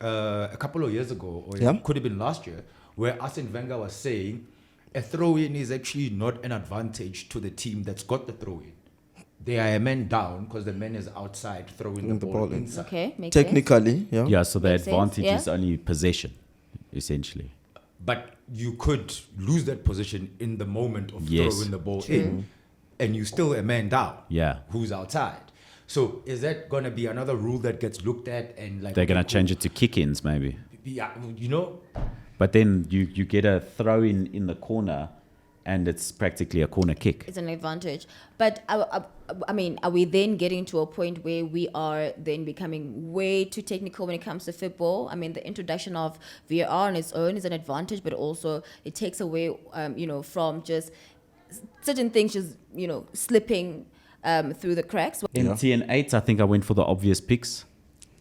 a couple of years ago, or it could have been last year, where Arsene Wenger was saying a throw-in is actually not an advantage to the team that's got the throw-in. They are a man down because the man is outside throwing the ball inside. Okay, makes Technically, sense. Yeah, so the Makes advantage sense, is only possession, essentially. But you could lose that position in the moment of throwing the ball in, and you still a man down. Yeah. Who's outside? So is that gonna be another rule that gets looked at and like They're gonna change it to kick-ins, maybe. Yeah, you know. But then you get a throw in the corner, and it's practically a corner kick. It's an advantage. But I mean, are we then getting to a point where we are then becoming way too technical when it comes to football? I mean, the introduction of VAR on its own is an advantage, but also it takes away, from just certain things just, slipping through the cracks. In TN8, I think I went for the obvious picks.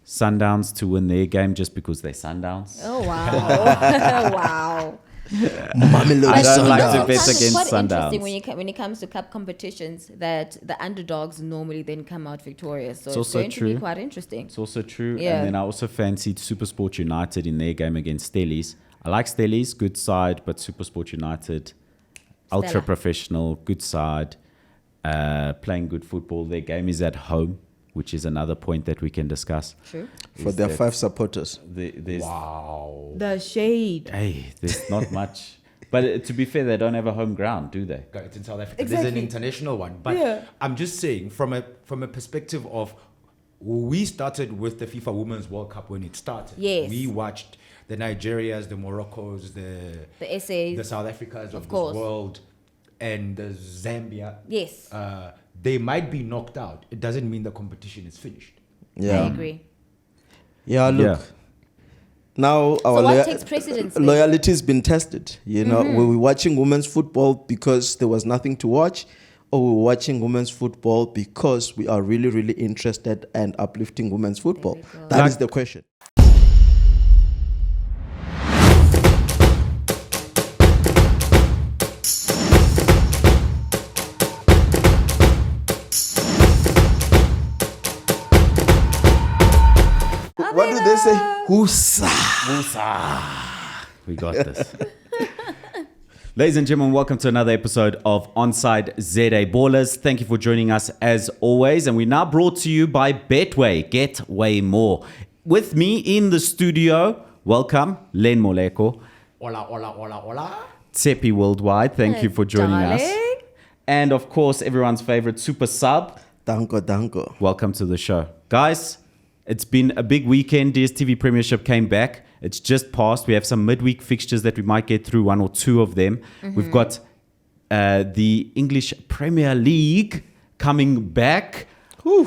Sundowns to win their game just because they're Sundowns. Oh, wow. Wow. I don't like to bet against quite Sundowns. interesting when it comes to cup competitions that the underdogs normally then come out victorious. So It's it's also going to true. be quite interesting. It's also true. Yeah. And then I also fancied Supersport United in their game against Stellies. I like Stellies, good side, but Supersport United, ultra Stella. professional, good side, playing good football. Their game is at home, which is another point that we can discuss. True. For their 5 supporters. There's, Wow. The shade. Hey, there's not much. But to be fair, they don't have a home ground, do they? It's in South Africa. There's Exactly. an international one, but I'm just saying from a perspective of we started with the FIFA Women's World Cup when it started. Yes. We watched the Nigerias, the Moroccos, the essays. the South Africas of course. this world, and the Zambia. Yes. They might be knocked out. It doesn't mean the competition is finished. Yeah. I agree. Yeah, look. Yeah. Now our what takes precedence then? loyalty has been tested. Were we watching women's football because there was nothing to watch, or we're watching women's football because we are really, really interested and uplifting women's football? That is the question. What do they say? Husa. We got this. Ladies and gentlemen, welcome to another episode of ONSIDE ZA Ballers. Thank you for joining us as always. And we're now brought to you by Betway. Get way more. With me in the studio, welcome, Lenn Moleko. Hola, hola, hola, hola. Tshepi Worldwide. Thank you for joining us. Darling. And of course, everyone's favorite super sub. Danko. Welcome to the show. Guys, it's been a big weekend. DSTV Premiership came back. It's just passed. We have some midweek fixtures that we might get through, one or two of them. We've got the English Premier League coming back. Bo,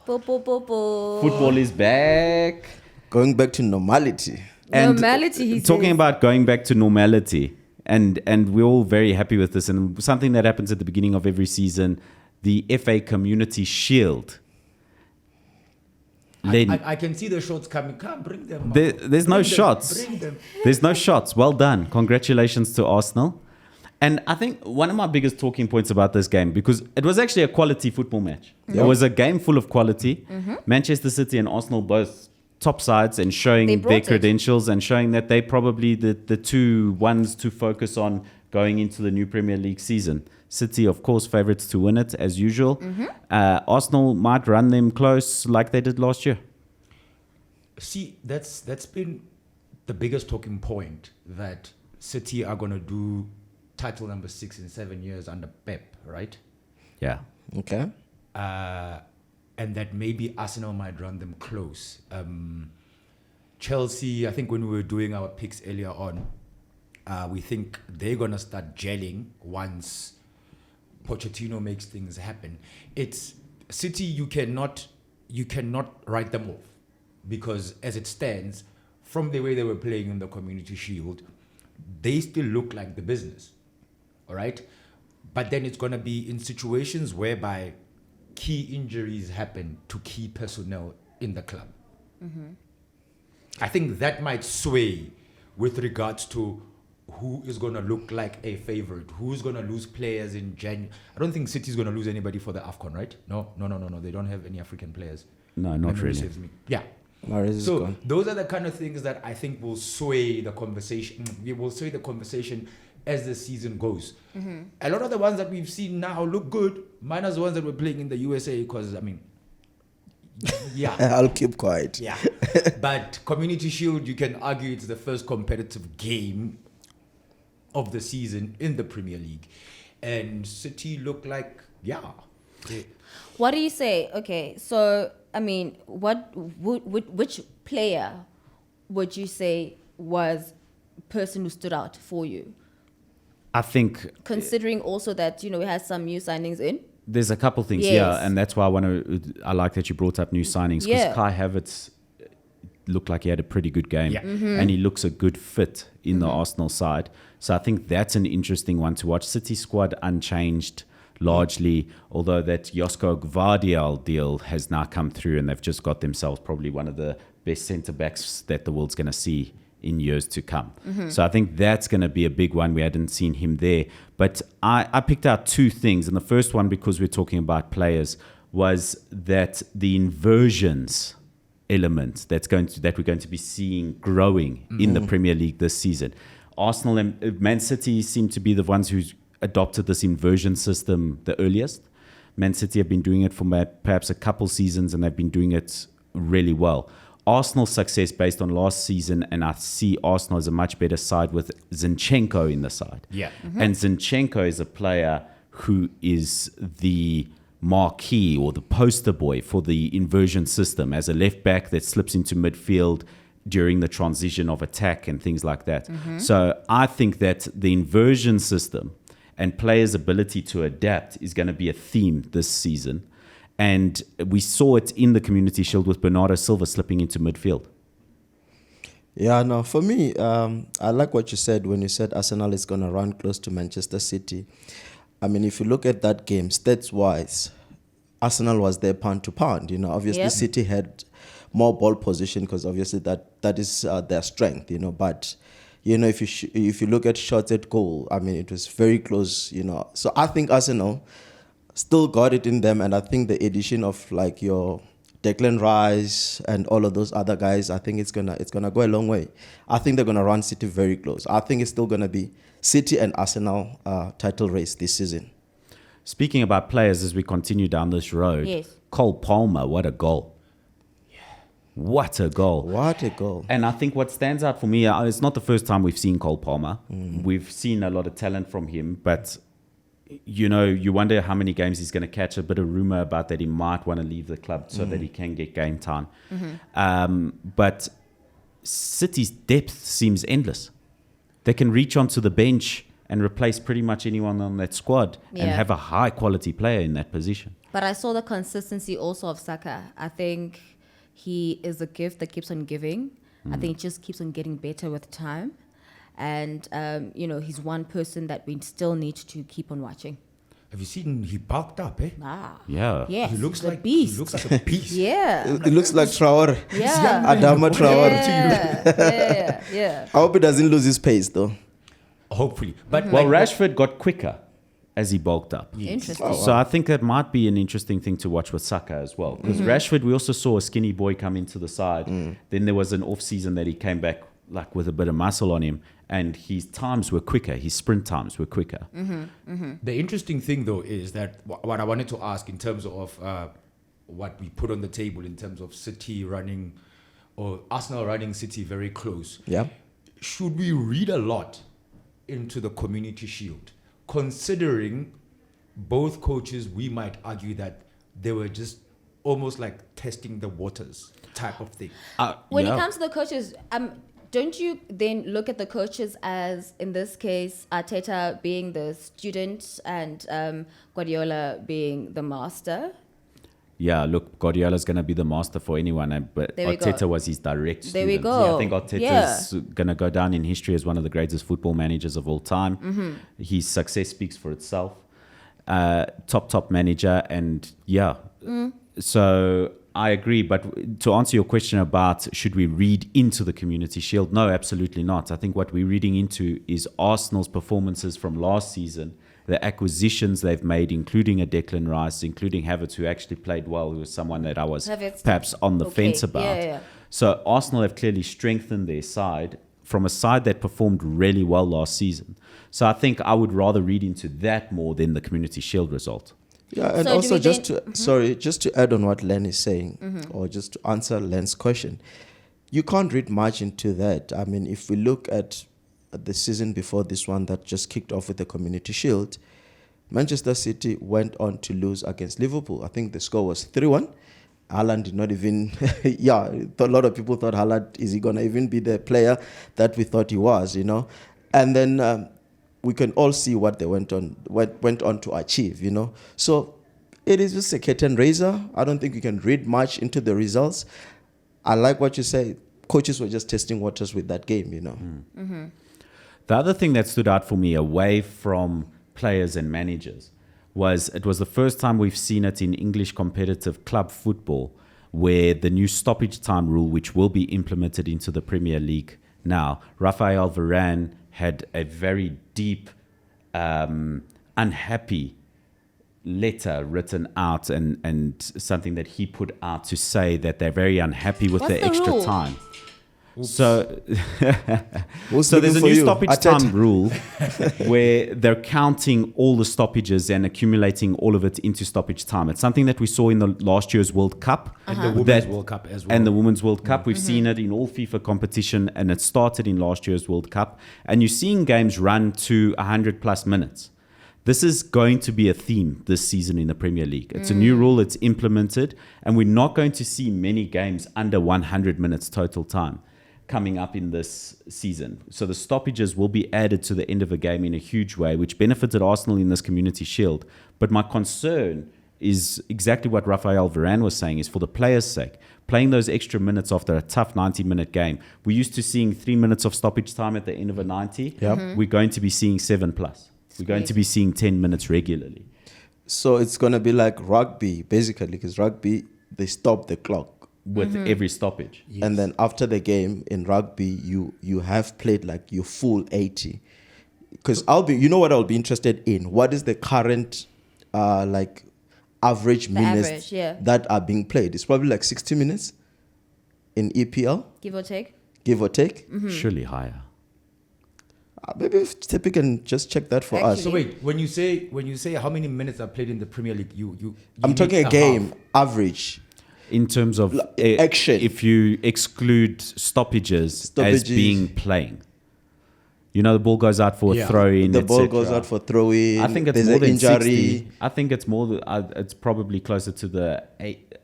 bo, bo, bo. Football is back. Going back to normality. And Normality, he talking says. about going back to normality, and we're all very happy with this. And something that happens at the beginning of every season, the FA Community Shield. Lenn, I can see the shots coming. Come, bring them. there's no shots. Bring them. There's no shots. Well done. Congratulations to Arsenal. And I think one of my biggest talking points about this game, because it was actually a quality football match. It was a game full of quality. Manchester City and Arsenal both top sides and They showing brought their it. credentials and showing that they probably the two ones to focus on going into the new Premier League season. City, of course, favourites to win it as usual. Arsenal might run them close like they did last year. See, that's been the biggest talking point, that City are going to do title number 6 in 7 years under Pep, right? Yeah. Okay. And that maybe Arsenal might run them close. Chelsea, I think when we were doing our picks earlier on, we think they're going to start gelling once Pochettino makes things happen. It's City, you cannot write them off, because as it stands, from the way they were playing in the Community Shield, they still look like the business. All right? But then it's going to be in situations whereby key injuries happen to key personnel in the club. I think that might sway with regards to who is going to look like a favorite, who's going to lose players in January. I don't think City's going to lose anybody for the AFCON, right? No. They don't have any African players. No, not Memory really. serves me. Yeah. Mahrez is So gone. those are the kind of things that I think will sway the conversation. We will sway the conversation as the season goes. A lot of the ones that we've seen now look good, minus the ones that we're playing in the USA. Because yeah, I'll keep quiet. yeah. But Community Shield, you can argue it's the first competitive game of the season in the Premier League, and City look like What do you say? Okay, so I mean, which player would you say was person who stood out for you? I think Considering also that we had some new signings in. there's a couple things, Yes. yeah, and that's why I like that you brought up new signings, because Yeah. Kai Havertz looked like he had a pretty good game, and he looks a good fit in the Arsenal side. So I think that's an interesting one to watch. City squad unchanged largely, although that Josko Gvardiol deal has now come through, and they've just got themselves probably one of the best centre backs that the world's going to see in years to come. So I think that's going to be a big one. We hadn't seen him there. But I picked out two things. And the first one, because we're talking about players, was that the inversions element that we're going to be seeing growing in the Premier League this season. Arsenal and Man City seem to be the ones who adopted this inversion system the earliest. Man City have been doing it for perhaps a couple seasons, and they've been doing it really well. Arsenal's success based on last season, and I see Arsenal as a much better side with Zinchenko in the side. Yeah. And Zinchenko is a player who is the marquee or the poster boy for the inversion system as a left back that slips into midfield during the transition of attack and things like that. So I think that the inversion system and players' ability to adapt is going to be a theme this season. And we saw it in the Community Shield with Bernardo Silva slipping into midfield. Yeah, no, for me, I like what you said when you said Arsenal is going to run close to Manchester City. I mean, if you look at that game, stats-wise, Arsenal was their pound to pound. Obviously, Yep. City had more ball position because obviously that is their strength. But if you look at shots at goal, I mean, it was very close. So I think Arsenal still got it in them, and I think the addition of like your Declan Rice and all of those other guys, I think it's gonna go a long way. I think they're gonna run City very close. I think it's still gonna be City and Arsenal title race this season. Speaking about players, as we continue down this road, Yes. Cole Palmer, what a goal. What a goal. What a goal. And I think what stands out for me, it's not the first time we've seen Cole Palmer. We've seen a lot of talent from him, but you wonder how many games he's going to catch. A bit of rumor about that he might want to leave the club so that he can get game time. But City's depth seems endless. They can reach onto the bench and replace pretty much anyone on that squad and Yeah. have a high quality player in that position. But I saw the consistency also of Saka. I think he is a gift that keeps on giving. I think it just keeps on getting better with time. And, he's one person that we still need to keep on watching. Have you seen he bulked up, eh? Yeah. Yes, He looks the like beast. He looks like a beast. Yeah. It looks like Traore. Yeah. Adama Traore. Yeah. I hope he doesn't lose his pace though. Hopefully, but Well, like, Rashford got quicker as he bulked up. Interesting. So I think that might be an interesting thing to watch with Saka as well. Because Rashford, we also saw a skinny boy come into the side. Then there was an off-season that he came back like with a bit of muscle on him, and his times were quicker. His sprint times were quicker. The interesting thing, though, is that what I wanted to ask in terms of what we put on the table in terms of City running or Arsenal running City very close. Yeah. Should we read a lot into the Community Shield, considering both coaches, we might argue that they were just almost like testing the waters type of thing. When it comes to the coaches, don't you then look at the coaches as, in this case, Arteta being the student and Guardiola being the master? Yeah, look, Guardiola's going to be the master for anyone, but There we Arteta go. was his direct student. There we Yeah, go. I think Arteta's going to go down in history as one of the greatest football managers of all time. His success speaks for itself. Top manager, and yeah. So I agree, but to answer your question about should we read into the Community Shield, no, absolutely not. I think what we're reading into is Arsenal's performances from last season, the acquisitions they've made, including a Declan Rice, including Havertz, who actually played well, who was someone that I was Havertz, perhaps on the okay, fence about. yeah. So Arsenal have clearly strengthened their side from a side that performed really well last season. So I think I would rather read into that more than the Community Shield result. Yeah, and So do also we just then- to just to add on what Lenn is saying, or just to answer Lenn's question, you can't read much into that. I mean, if we look at the season before this one that just kicked off with the Community Shield, Manchester City went on to lose against Liverpool. I think the score was 3-1. Haaland did not even, a lot of people thought Haaland, is he going to even be the player that we thought he was, you know? And then we can all see what they went on to achieve, you know? So it is just a curtain raiser. I don't think we can read much into the results. I like what you say. Coaches were just testing waters with that game, you know? The other thing that stood out for me away from players and managers was it was the first time we've seen it in English competitive club football where the new stoppage time rule, which will be implemented into the Premier League now, Raphael Varane had a very deep, unhappy letter written out and something that he put out to say that they're very unhappy with What's the the extra rule? time. So, Who's so there's a looking for new you? stoppage Arteta? time rule where they're counting all the stoppages and accumulating all of it into stoppage time. It's something that we saw in the last year's World Cup. And the Women's World Cup as well. And the Women's World Cup. We've seen it in all FIFA competition, and it started in last year's World Cup. And you're seeing games run to 100 plus minutes. This is going to be a theme this season in the Premier League. It's a new rule, it's implemented, and we're not going to see many games under 100 minutes total time coming up in this season. So the stoppages will be added to the end of a game in a huge way, which benefited Arsenal in this Community Shield. But my concern is exactly what Raphael Varane was saying, is for the players' sake. Playing those extra minutes after a tough 90-minute game. We're used to seeing 3 minutes of stoppage time at the end of a 90. We're going to be seeing 7 plus. We're going to be seeing 10 minutes regularly. So it's going to be like rugby, basically, because rugby, they stop the clock. With every stoppage. Yes. And then after the game in rugby, you have played like your full 80. Because you know what I'll be interested in? What is the current like average minutes average, yeah. that are being played? It's probably like 60 minutes in EPL, Give or take. give or take. Surely higher. Maybe if Tshepi can just check that for us. So wait, when you say how many minutes are played in the Premier League, you I'm need talking a half. game average. In terms of Action. if you exclude stoppages as being playing. You know, the ball goes out for a Yeah. throw-in, The ball etc. goes out for throw-in. I think it's there's more an than injury. 60. I think it's more. It's probably closer to the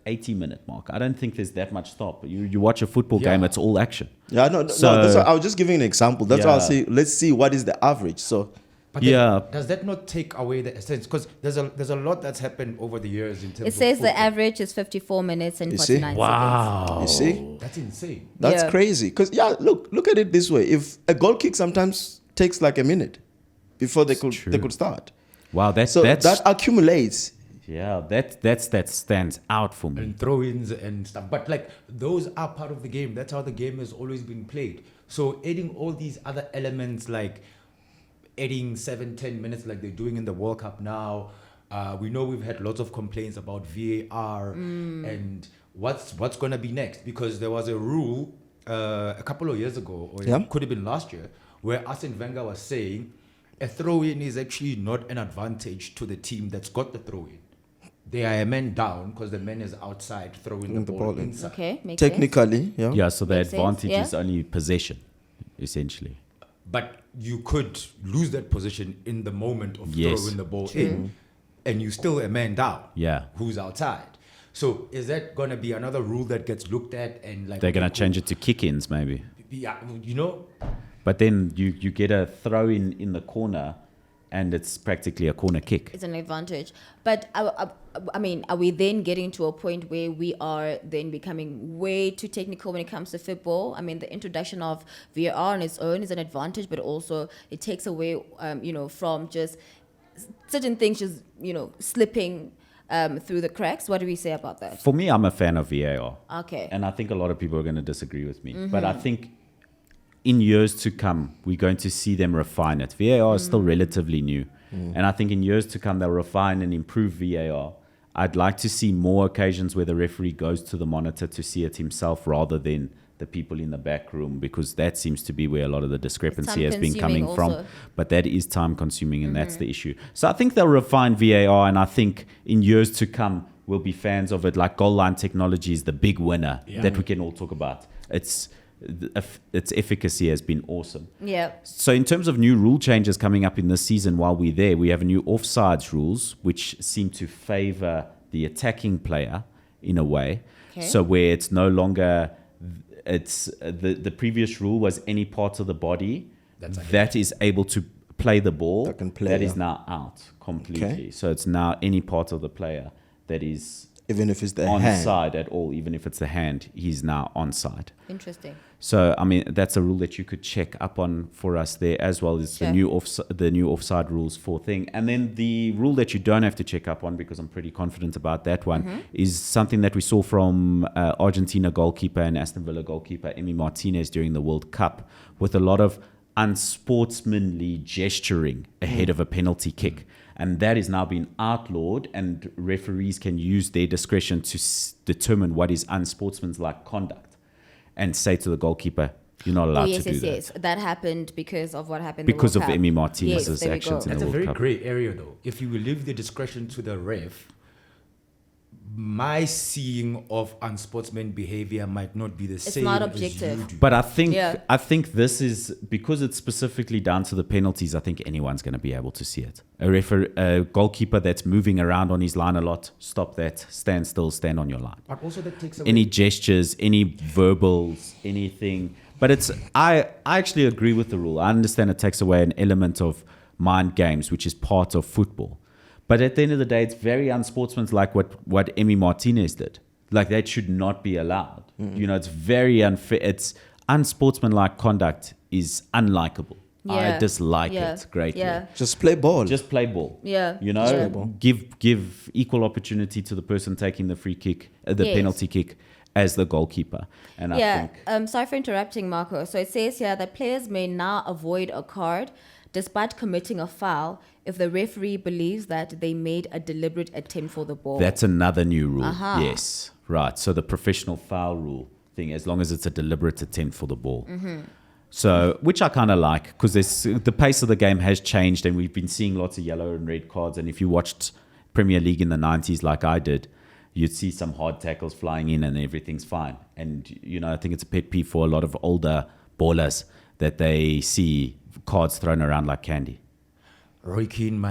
80-minute mark. I don't think there's that much stop. You watch a football game, Yeah. it's all action. Yeah, no. So- That's why I was just giving an example. That's why I'll Yeah. say, let's see what is the average. So But Yeah. does that not take away the essence? Because there's a lot that's happened over the years in terms It says of the football. average is 54 minutes and You see? 49 Wow. you see, That's insane. that's Yeah. crazy. Because look at it this way: if a goal kick sometimes takes like a minute before they could start, Wow, so that's that accumulates. yeah, that stands out for me. And throw-ins and stuff. But like those are part of the game. That's how the game has always been played. So adding all these other elements like adding 7-10 minutes like they're doing in the World Cup now. We know we've had lots of complaints about VAR and what's going to be next, because there was a rule a couple of years ago, or Yeah. it could have been last year, where Arsene Wenger was saying a throw-in is actually not an advantage to the team that's got the throw-in. They are a man down because the man is outside throwing the ball in. inside. Okay, makes sense. Technically, yeah. Yeah, so the Makes sense, advantage yeah. is only possession, essentially. But you could lose that position in the moment of Yes. throwing the ball in, and you still a man down. Yeah. Who's outside? So is that gonna be another rule that gets looked at and like They're going to okay, change it to kick-ins, maybe. Yeah, you know. But then you get a throw in the corner, and it's practically a corner kick. It's an advantage. But I mean, are we then getting to a point where we are then becoming way too technical when it comes to football? I mean, the introduction of VAR on its own is an advantage, but also it takes away, from just certain things just, slipping through the cracks. What do we say about that? For me, I'm a fan of VAR. Okay. And I think a lot of people are going to disagree with me. But I think in years to come, we're going to see them refine it. VAR is still relatively new. And I think in years to come, they'll refine and improve VAR. I'd like to see more occasions where the referee goes to the monitor to see it himself rather than the people in the back room, because that seems to be where a lot of the discrepancy has been coming from. But that is time consuming, and that's the issue. So I think they'll refine VAR, and I think in years to come we'll be fans of it. Like goal line technology is the big winner that we can all talk about. Its efficacy has been awesome. Yeah. So in terms of new rule changes coming up in this season, while we're there, we have a new offsides rules, which seem to favor the attacking player in a way. Okay. So where it's no longer, it's the previous rule was any part of the body that is able to play the ball that is now out completely. Okay. So it's now any part of the player that is even if it's the onside hand. at all, even if it's the hand, he's now onside. Interesting. So I mean, that's a rule that you could check up on for us there, as well as the new offside rules for thing. And then the rule that you don't have to check up on, because I'm pretty confident about that one, is something that we saw from Argentina goalkeeper and Aston Villa goalkeeper Emi Martinez during the World Cup, with a lot of unsportsmanly gesturing ahead of a penalty kick. And that is now being outlawed, and referees can use their discretion to determine what is unsportsmanlike conduct and say to the goalkeeper, you're not allowed to do that. Yes. That happened because of what happened Because in of the World Emi Cup. Martinez's Yes, actions in That's the a World very Cup. grey area, though. If you will leave the discretion to the ref, my seeing of unsportsman behavior might not be the same not as objective. you do. But I think this is, because it's specifically down to the penalties, I think anyone's going to be able to see it. A goalkeeper that's moving around on his line a lot, stop that, stand still, stand on your line. But also that takes away... Any gestures, any verbals, anything. But I actually agree with the rule. I understand it takes away an element of mind games, which is part of football. But at the end of the day, it's very unsportsmanlike what Emi Martinez did. Like, that should not be allowed. You know, it's very unfair. It's unsportsmanlike conduct is unlikable. I dislike it greatly. Yeah. Just play ball. Just play ball. Yeah. You know, give equal opportunity to the person taking the free kick, the penalty kick, as the goalkeeper. And I think... sorry for interrupting, Marco. So it says here that players may now avoid a card despite committing a foul if the referee believes that they made a deliberate attempt for the ball. That's another new rule. Yes, right. So the professional foul rule thing, as long as it's a deliberate attempt for the ball. So, which I kind of like, because the pace of the game has changed, and we've been seeing lots of yellow and red cards. And if you watched Premier League in the 90s like I did, you'd see some hard tackles flying in and everything's fine. And, you know, I think it's a pet peeve for a lot of older ballers that they see cards thrown around like candy. Roy Keane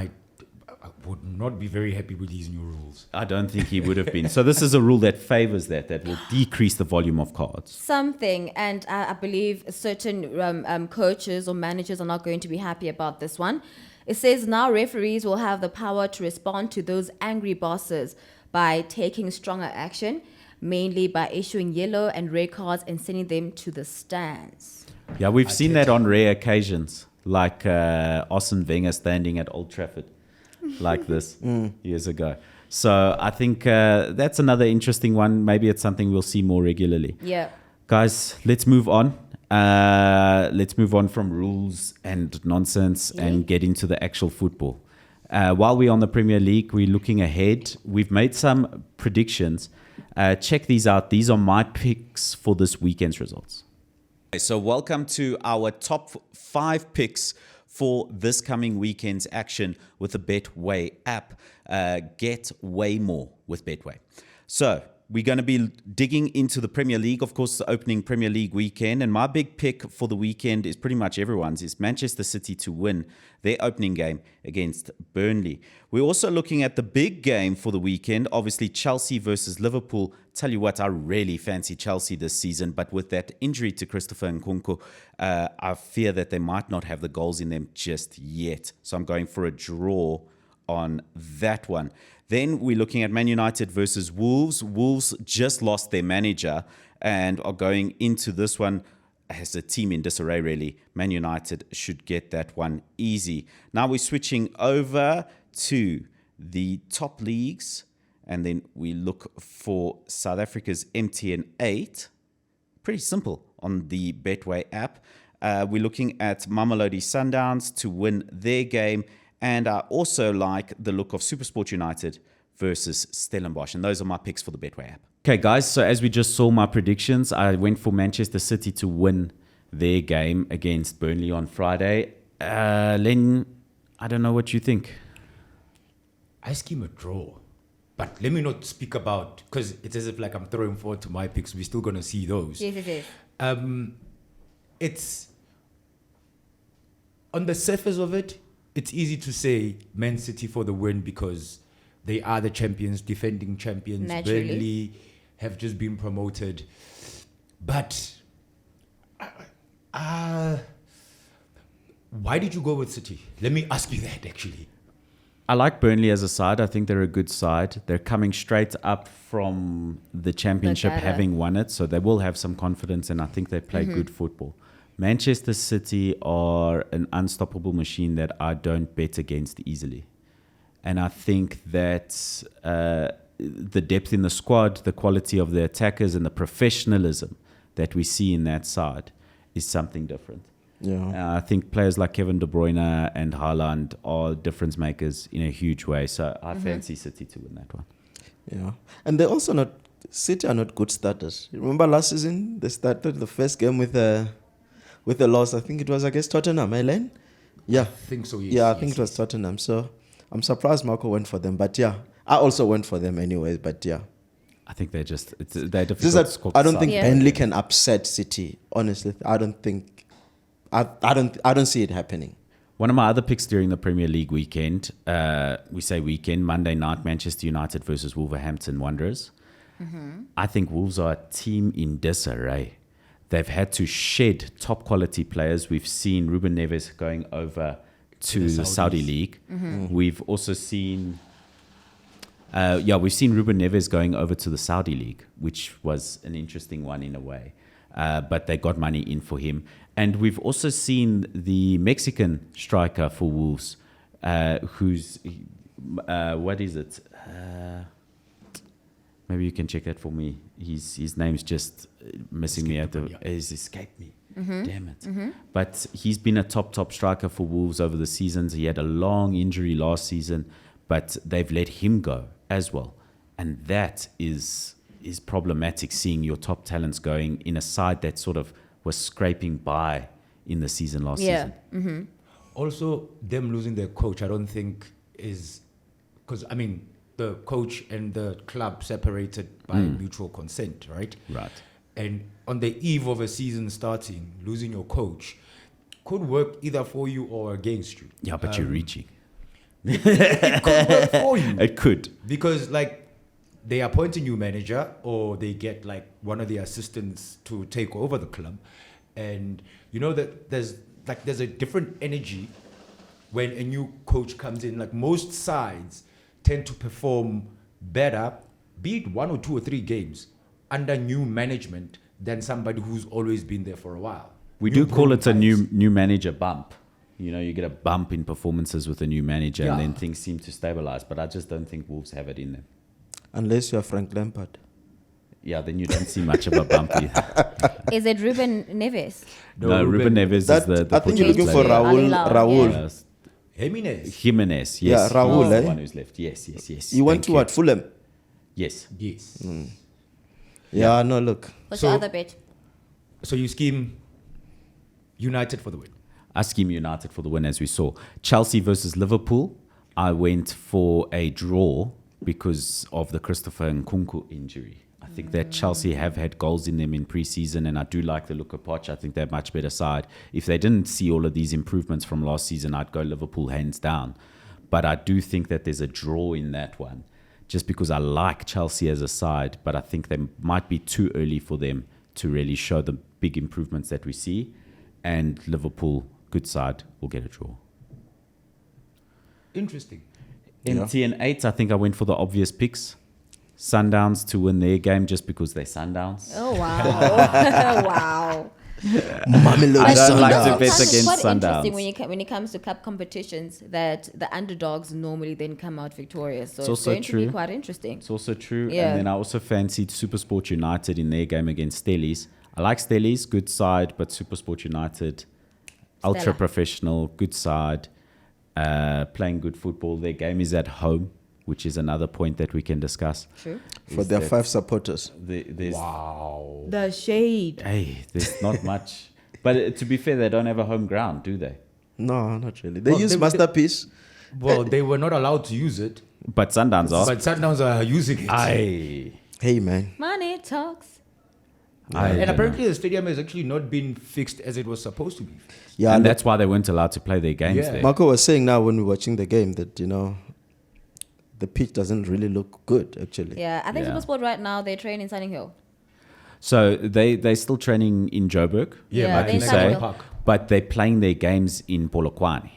would not be very happy with these new rules. I don't think he would have been. So this is a rule that favors that will decrease the volume of cards. Something, and I believe certain coaches or managers are not going to be happy about this one. It says now referees will have the power to respond to those angry bosses by taking stronger action, mainly by issuing yellow and red cards and sending them to the stands. Yeah, we've seen that on rare occasions, like Arsene Wenger standing at Old Trafford like this years ago. So I think that's another interesting one. Maybe it's something we'll see more regularly. Yeah. Guys, let's move on. Let's move on from rules and nonsense and get into the actual football. While we're on the Premier League, we're looking ahead. We've made some predictions. Check these out. These are my picks for this weekend's results. So welcome to our top 5 picks for this coming weekend's action with the Betway app. Get way more with Betway. So we're going to be digging into the Premier League, of course, the opening Premier League weekend. And my big pick for the weekend is pretty much everyone's, is Manchester City to win their opening game against Burnley. We're also looking at the big game for the weekend, obviously Chelsea versus Liverpool. Tell you what, I really fancy Chelsea this season, but with that injury to Christopher Nkunku, I fear that they might not have the goals in them just yet. So I'm going for a draw on that one. Then we're looking at Man United versus Wolves. Wolves just lost their manager and are going into this one as a team in disarray, really. Man United should get that one easy. Now we're switching over to the top leagues, and then we look for South Africa's MTN 8. Pretty simple on the Betway app. We're looking at Mamelodi Sundowns to win their game. And I also like the look of SuperSport United versus Stellenbosch. And those are my picks for the Betway app. Okay, guys, so as we just saw my predictions, I went for Manchester City to win their game against Burnley on Friday. Lenn, I don't know what you think. I scheme a draw. But let me not speak about, because it's as if like I'm throwing forward to my picks. We're still going to see those. Yes. It's, on the surface of it, it's easy to say Man City for the win because they are the champions, defending champions. Naturally. Burnley have just been promoted. But why did you go with City? Let me ask you that, actually. I like Burnley as a side. I think they're a good side. They're coming straight up from the championship, having won it. So they will have some confidence, and I think they play good football. Manchester City are an unstoppable machine that I don't bet against easily. And I think that the depth in the squad, the quality of the attackers, and the professionalism that we see in that side is something different. Yeah. I think players like Kevin De Bruyne and Haaland are difference makers in a huge way. So I fancy City to win that one. Yeah. And they're also not, City are not good starters. Remember last season, they started the first game with a loss. I think it was against Tottenham, Lenn? Yeah. I think so, yes. Yeah, I think it was Tottenham. So I'm surprised Marco went for them. But yeah, I also went for them anyways. But yeah. I think they're difficult squad I don't think Yeah. Burnley can upset City. Honestly, I don't think. I don't see it happening. One of my other picks during the Premier League weekend, Monday night, Manchester United versus Wolverhampton Wanderers. I think Wolves are a team in disarray. They've had to shed top quality players. We've seen Ruben Neves going over to the Saudi League. We've also seen, we've seen Ruben Neves going over to the Saudi League, which was an interesting one in a way. But they got money in for him. And we've also seen the Mexican striker for Wolves, who's, what is it? Maybe you can check that for me. His name's just missing me. It's escaped me. Damn it. But he's been a top striker for Wolves over the seasons. He had a long injury last season, but they've let him go as well. And that is problematic, seeing your top talents going in a side that sort of was scraping by in the season last season. Also, them losing their coach, I don't think is, because I mean, the coach and the club separated by mutual consent, right? Right. And on the eve of a season starting, losing your coach could work either for you or against you. Yeah, but you're reaching. It could work for you. It could. Because like they appoint a new manager or they get like one of the assistants to take over the club. And you know that there's a different energy when a new coach comes in. Like most sides tend to perform better, be it 1 or 2 or 3 games under new management than somebody who's always been there for a while. We do call it a new manager bump. You know, you get a bump in performances with a new manager and then things seem to stabilize. But I just don't think Wolves have it in them. Unless you're Frank Lampard. Yeah, then you don't see much of a bump either. Is it Ruben Neves? No, Ruben Neves is the I think you're looking for player. Raul. Yeah. Jimenez. Yes, yes. Raul, the eh? one who's left. Yes. You went to what? Fulham? Yes. Yes. Yeah, no, look. What's So- your other bet? So you scheme United for the win. I scheme United for the win, as we saw. Chelsea versus Liverpool. I went for a draw because of the Christopher Nkunku injury. I think that Chelsea have had goals in them in pre-season, and I do like the look of Poch. I think they're a much better side. If they didn't see all of these improvements from last season, I'd go Liverpool hands down. But I do think that there's a draw in that one, just because I like Chelsea as a side, but I think they might be too early for them to really show the big improvements that we see. And Liverpool, good side, will get a draw. Interesting. MTN 8, I think I went for the obvious picks. Sundowns to win their game just because they're Sundowns. Oh, wow. Wow. Mamelodi I don't like to Sundowns. bet It's against quite Sundowns. interesting when it comes to cup competitions that the underdogs normally then come out victorious. So It's it's also going to true. be quite interesting. It's also true. Yeah. And then I also fancied Supersport United in their game against Stellies. I like Stellies, good side, but Supersport United, ultra Stella. professional, good side, playing good football. Their game is at home. which is another point that we can discuss. True. For Is their that 5 supporters. there's, Wow. The shade. hey, there's not much. But to be fair, they don't have a home ground, do they? No, not really. They Well, use they- Masterpiece. Well, they were not allowed to use it, But Sundowns are. but Sundowns are using it. Aye. Hey, man. Money talks. And apparently the stadium has actually not been fixed as it was supposed to be. Yeah, And look, that's why they weren't allowed to play their games Yeah. there. Marco was saying now when we were watching the game that, the pitch doesn't really look good, actually. Yeah, I think Yeah. Supersport right now, they train in Sunning Hill. So they're still training in Joburg, Yeah, but they in say- Sunnyvale Park. but they're playing their games in Polokwane.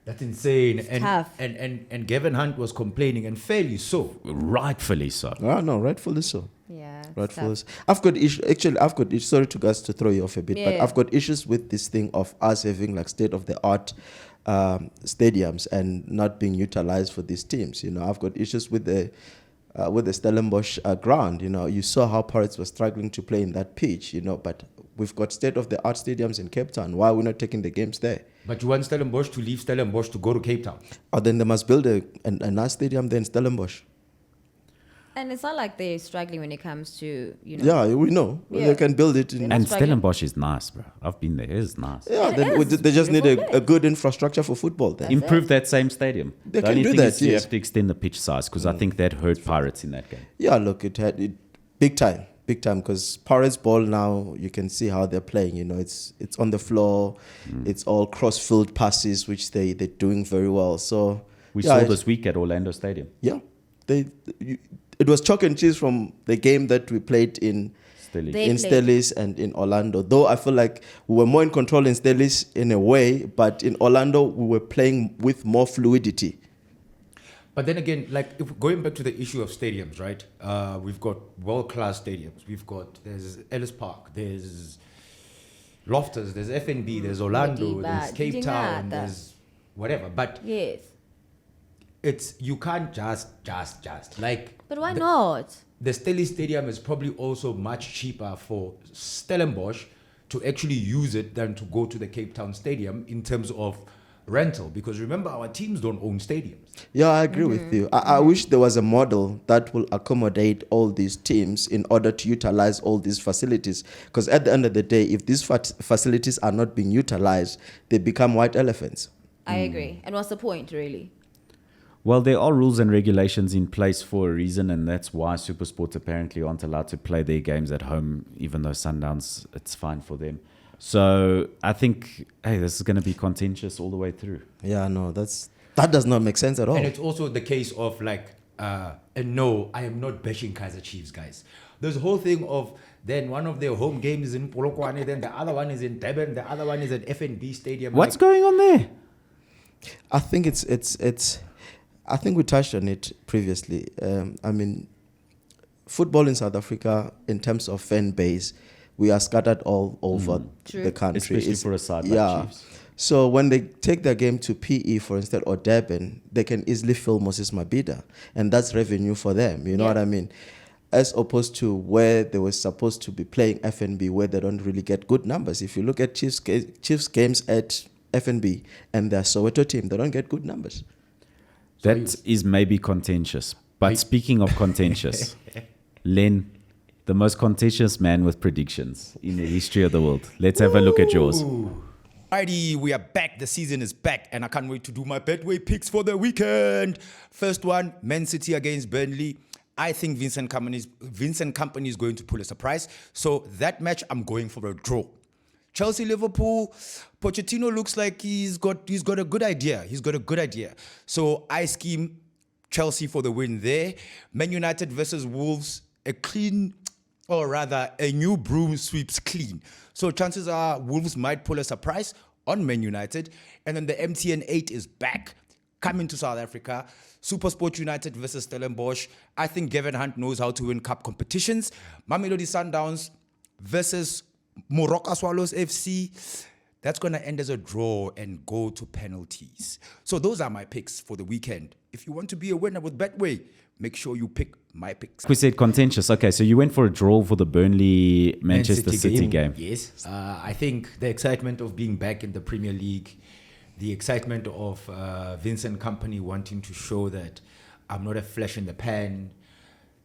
That's insane. And, tough. and Gavin Hunt was complaining, and fairly so. Rightfully so. Ah, no, rightfully so. Yeah. it's Rightfully tough. so. I've got issues. Sorry to guys to throw you off a bit, but Yeah. I've got issues with this thing of us having like state of the art stadiums and not being utilized for these teams. I've got issues with the Stellenbosch ground. You saw how Pirates were struggling to play in that pitch. But we've got state of the art stadiums in Cape Town. Why are we not taking the games there? But you want Stellenbosch to leave Stellenbosch to go to Cape Town. Or then they must build a nice stadium there in Stellenbosch. And it's not like they're struggling when it comes to, Yeah, we know. Yeah. They can build it. In, They're And not struggling. Stellenbosch is nice, bro. I've been there. It is nice. yeah, It then is. they just need Beautiful a good infrastructure for football then. Improve that same stadium. They the can only do thing that, is you yes. have to extend the pitch size because I think that hurt Pirates in that game. Yeah, look, it had it big time, because Pirates ball now you can see how they're playing. It's on the floor, it's all cross-field passes which they're doing very well. So We yeah, saw this week at Orlando Stadium. Yeah, it was chalk and cheese from the game that we played in Still, They in played. Stellis and in Orlando. Though I feel like we were more in control in Stellis in a way, but in Orlando we were playing with more fluidity. But then again, like if going back to the issue of stadiums, right? We've got world-class stadiums. There's Ellis Park, there's Loftus, there's FNB, there's Orlando, there's Madiba, Cape Town, Dingata. there's whatever. But Yes. you can't just like. But why not? The Stelly Stadium is probably also much cheaper for Stellenbosch to actually use it than to go to the Cape Town Stadium in terms of rental. Because remember, our teams don't own stadiums. Yeah, I agree with you. I wish there was a model that will accommodate all these teams in order to utilize all these facilities. Because at the end of the day, if these facilities are not being utilized, they become white elephants. I agree. And what's the point, really? Well, there are rules and regulations in place for a reason, and that's why Supersports apparently aren't allowed to play their games at home, even though Sundowns, it's fine for them. So I think, hey, this is going to be contentious all the way through. Yeah, no, that does not make sense at all. And it's also the case of like, and no, I am not bashing Kaizer Chiefs, guys. There's a whole thing of then one of their home games is in Polokwane, then the other one is in Durban, the other one is at FNB Stadium. What's like, going on there? I think it's. I think we touched on it previously. I mean, football in South Africa, in terms of fan base, we are scattered all over True. the country. Especially It's- for a side like Chiefs. So when they take their game to PE, for instance, or Durban, they can easily fill Moses Mabhida, and that's revenue for them. You know Yeah. what I mean? As opposed to where they were supposed to be playing FNB, where they don't really get good numbers. If you look at Chiefs games at FNB and their Soweto team, they don't get good numbers. That is maybe contentious. But speaking of contentious, Lenn, the most contentious man with predictions in the history of the world. Let's have a look at yours. Alrighty, we are back. The season is back, and I can't wait to do my Betway picks for the weekend. First one, Man City against Burnley. I think Vincent Kompany is going to pull a surprise. So that match, I'm going for a draw. Chelsea, Liverpool, Pochettino looks like he's got a good idea. He's got a good idea. So I scheme Chelsea for the win there. Man United versus Wolves, a new broom sweeps clean. So chances are Wolves might pull a surprise on Man United. And then the MTN 8 is back, coming to South Africa. SuperSport United versus Stellenbosch. I think Gavin Hunt knows how to win cup competitions. Mamelodi Sundowns versus Moroka Swallows FC. That's going to end as a draw and go to penalties. So those are my picks for the weekend. If you want to be a winner with Betway, make sure you pick my picks. We said contentious. Okay, so you went for a draw for the Burnley Manchester City game. Yes. I think the excitement of being back in the Premier League, the excitement of Vincent Kompany wanting to show that I'm not a flash in the pan.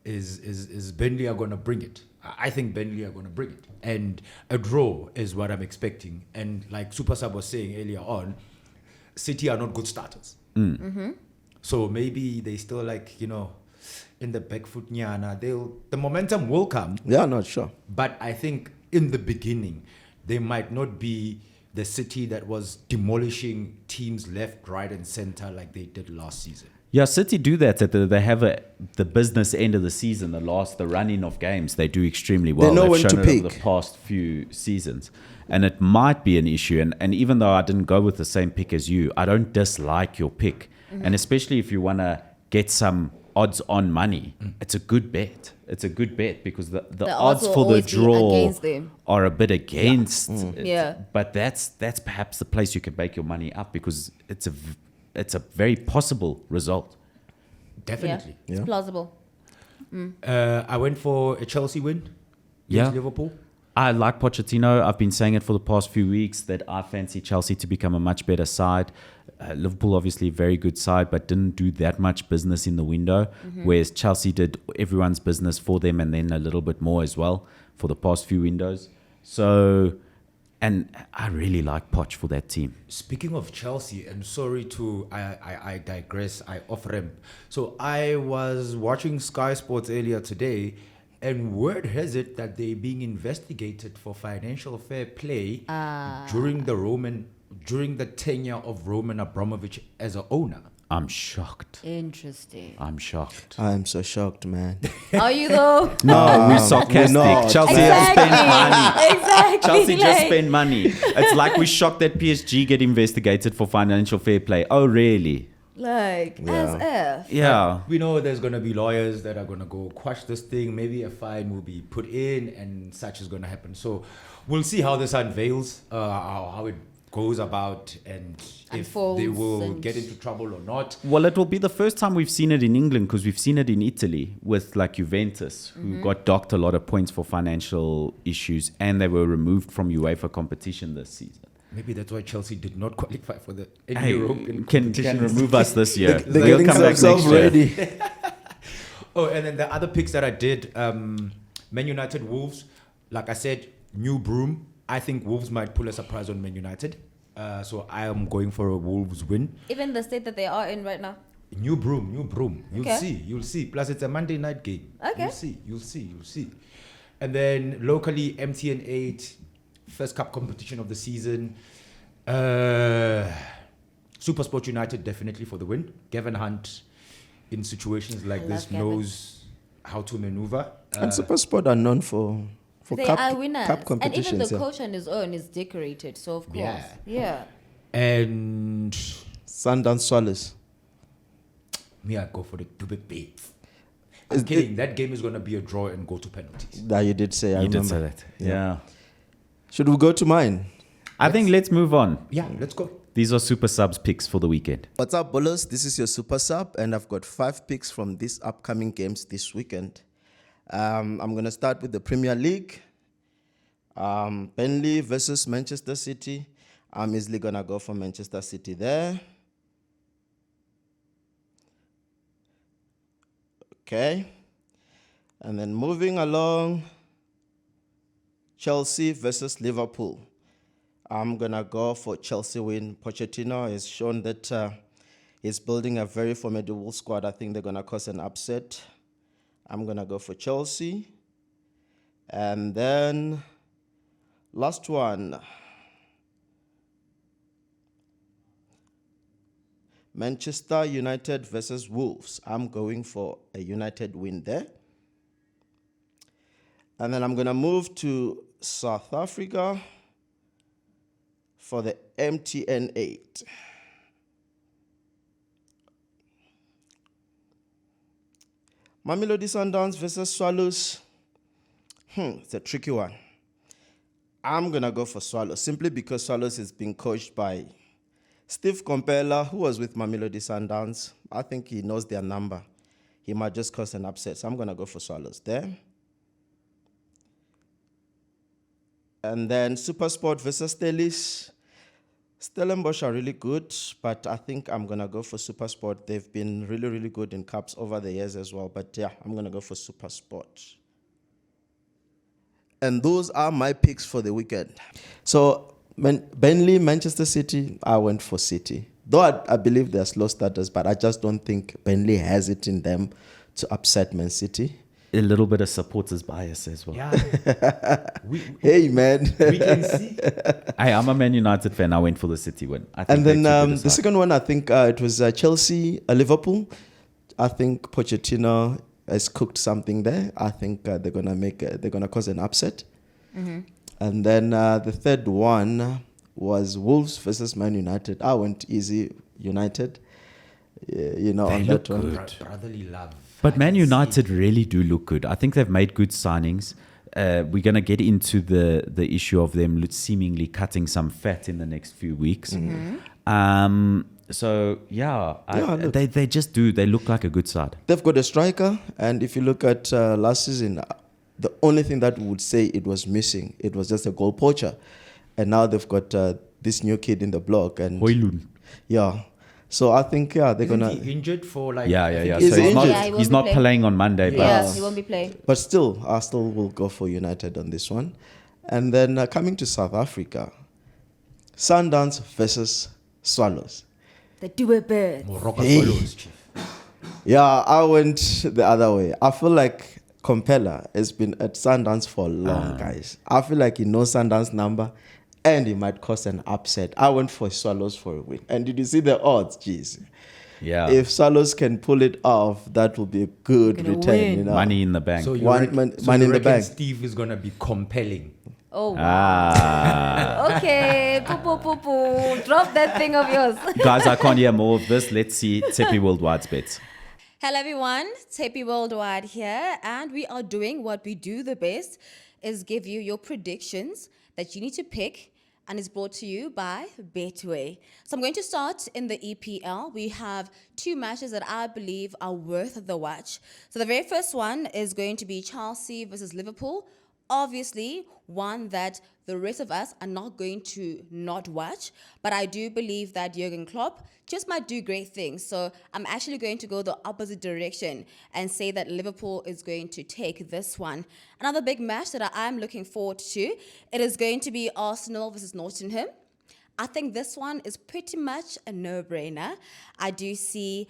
Is Burnley are going to bring it? I think Burnley are going to bring it. And a draw is what I'm expecting. And like Super Sub was saying earlier on, City are not good starters. So maybe they still like, in the back foot nyana. The momentum will come. Yeah, not sure. But I think in the beginning, they might not be the City that was demolishing teams left, right, and center like they did last season. Yeah, City do that. They have the business end of the season, the running of games. They do extremely well. They know They've when shown to it over pick. the past few seasons. And it might be an issue. And even though I didn't go with the same pick as you, I don't dislike your pick. And especially if you want to get some odds-on money, it's a good bet. It's a good bet because the odds will for the always be draw against them. are a bit against it. Yeah. But that's perhaps the place you can make your money up because it's a very possible result. Definitely. Yeah, it's plausible. I went for a Chelsea win against Liverpool. I like Pochettino. I've been saying it for the past few weeks that I fancy Chelsea to become a much better side. Liverpool, obviously, a very good side, but didn't do that much business in the window, whereas Chelsea did everyone's business for them and then a little bit more as well for the past few windows. So, and I really like Poch for that team. Speaking of Chelsea, and sorry to I digress, I off ramp. So I was watching Sky Sports earlier today, and word has it that they're being investigated for financial fair play during the tenure of Roman Abramovich as an owner. I'm shocked. Interesting. I'm shocked. I'm so shocked, man. Are you though? No, we're sarcastic. not. Chelsea Exactly. spends money. Exactly. Chelsea just like- spend money. It's like we're shocked that PSG get investigated for financial fair play. Oh, really? Like, as if. Yeah. We know there's going to be lawyers that are going to go quash this thing. Maybe a fine will be put in and such is going to happen. So we'll see how this unveils, how it goes about and if they Unfolds will and- get into trouble or not. Well, it will be the first time we've seen it in England because we've seen it in Italy with like Juventus, who got docked a lot of points for financial issues and they were removed from UEFA competition this season. Maybe that's why Chelsea did not qualify for the Hey, European can competitions. remove us this year. They're We'll getting come back themselves next year. ready. Oh, and then the other picks that I did, Man United Wolves, like I said, new broom. I think Wolves might pull a surprise on Man United. So I am going for a Wolves win. Even the state that they are in right now. New broom. Okay. You'll see. Plus, it's a Monday night game. Okay. You'll see. And then locally, MTN 8, first cup competition of the season. SuperSport United definitely for the win. Gavin Hunt, in situations like I this, love Gavin. knows how to maneuver. And SuperSport are known for They cup, are winners. cup And competitions. even the yeah. coach on his own is decorated. So, of course. Yeah. Yeah. And Sundance Swallows. me, I go for the Dube Bates. I'm kidding. That game is going to be a draw and go to penalties. That you did say. I You did remember. say that. Yeah. Should we go to mine? I think let's move on. Yeah, let's go. These are Super Subs picks for the weekend. What's up, bowlers? This is your Super Sub, and I've got 5 picks from these upcoming games this weekend. I'm going to start with the Premier League. Burnley versus Manchester City. I'm easily going to go for Manchester City there. Okay. And then moving along, Chelsea versus Liverpool. I'm going to go for Chelsea win. Pochettino has shown that he's building a very formidable squad. I think they're going to cause an upset. I'm going to go for Chelsea. And then last one, Manchester United versus Wolves. I'm going for a United win there. And then I'm going to move to South Africa for the MTN 8. Mamelodi Sundowns versus Swallows. It's a tricky one. I'm going to go for Swallows simply because Swallows is being coached by Steve Compella, who was with Mamelodi Sundowns. I think he knows their number. He might just cause an upset. So I'm going to go for Swallows there. And then SuperSport versus Stelis. Stellenbosch are really good, but I think I'm going to go for SuperSport. They've been really, really good in cups over the years as well. But yeah, I'm going to go for SuperSport. And those are my picks for the weekend. So, Burnley, Manchester City, I went for City. Though I believe they're slow starters, but I just don't think Burnley has it in them to upset Man City. A little bit of supporters bias as well. Yeah. Hey, man. We can see. I'm a Man United fan. I went for the City win. I think And then they took it the aside. second one, I think it was Chelsea, Liverpool. I think Pochettino has cooked something there. I think they're gonna cause an upset. Mm-hmm. And then the third one was Wolves versus Man United. I went easy United. On look that one. good. Brotherly love. But Man United really do look good. I think they've made good signings. We're going to get into the issue of them seemingly cutting some fat in the next few weeks. So, look. they just do. They look like a good side. They've got a striker, and if you look at last season, the only thing that we would say it was missing, it was just a goal poacher. And now they've got this new kid in the block. And Hoylund. yeah. So I think, they're Isn't going to... he injured for like... Yeah. I think He's So injured. Yeah, he he's won't not be playing on Monday. But Yeah, he won't be playing. But still, I still will go for United on this one. And then coming to South Africa, Sundowns versus Swallows. The doer birds. Morocco Hey. Swallows, chief. Yeah, I went the other way. I feel like Compella has been at Sundowns for long, guys. I feel like he knows Sundowns' number and he might cause an upset. I went for Swallows for a win. And did you see the odds? Jeez. yeah, If Swallows can pull it off, that will be a good Gonna return. win. You know? money in the bank. So you One reckon, man- so money you in the reckon bank. Steve is going to be compelling. Oh, wow. Ah. Okay. Poo. Drop that thing of yours. Guys, I can't hear more of this. Let's see Tshepi Worldwide's bets. Hello everyone, Tshepi Worldwide here, and we are doing what we do the best, is give you your predictions that you need to pick, and it's brought to you by Betway. So I'm going to start in the EPL. We have two matches that I believe are worth the watch. So the very first one is going to be Chelsea versus Liverpool. Obviously, one that the rest of us are not going to not watch, but I do believe that Jurgen Klopp just might do great things. So I'm actually going to go the opposite direction and say that Liverpool is going to take this one. Another big match that I'm looking forward to, it is going to be Arsenal versus Nottingham. I think this one is pretty much a no-brainer. I do see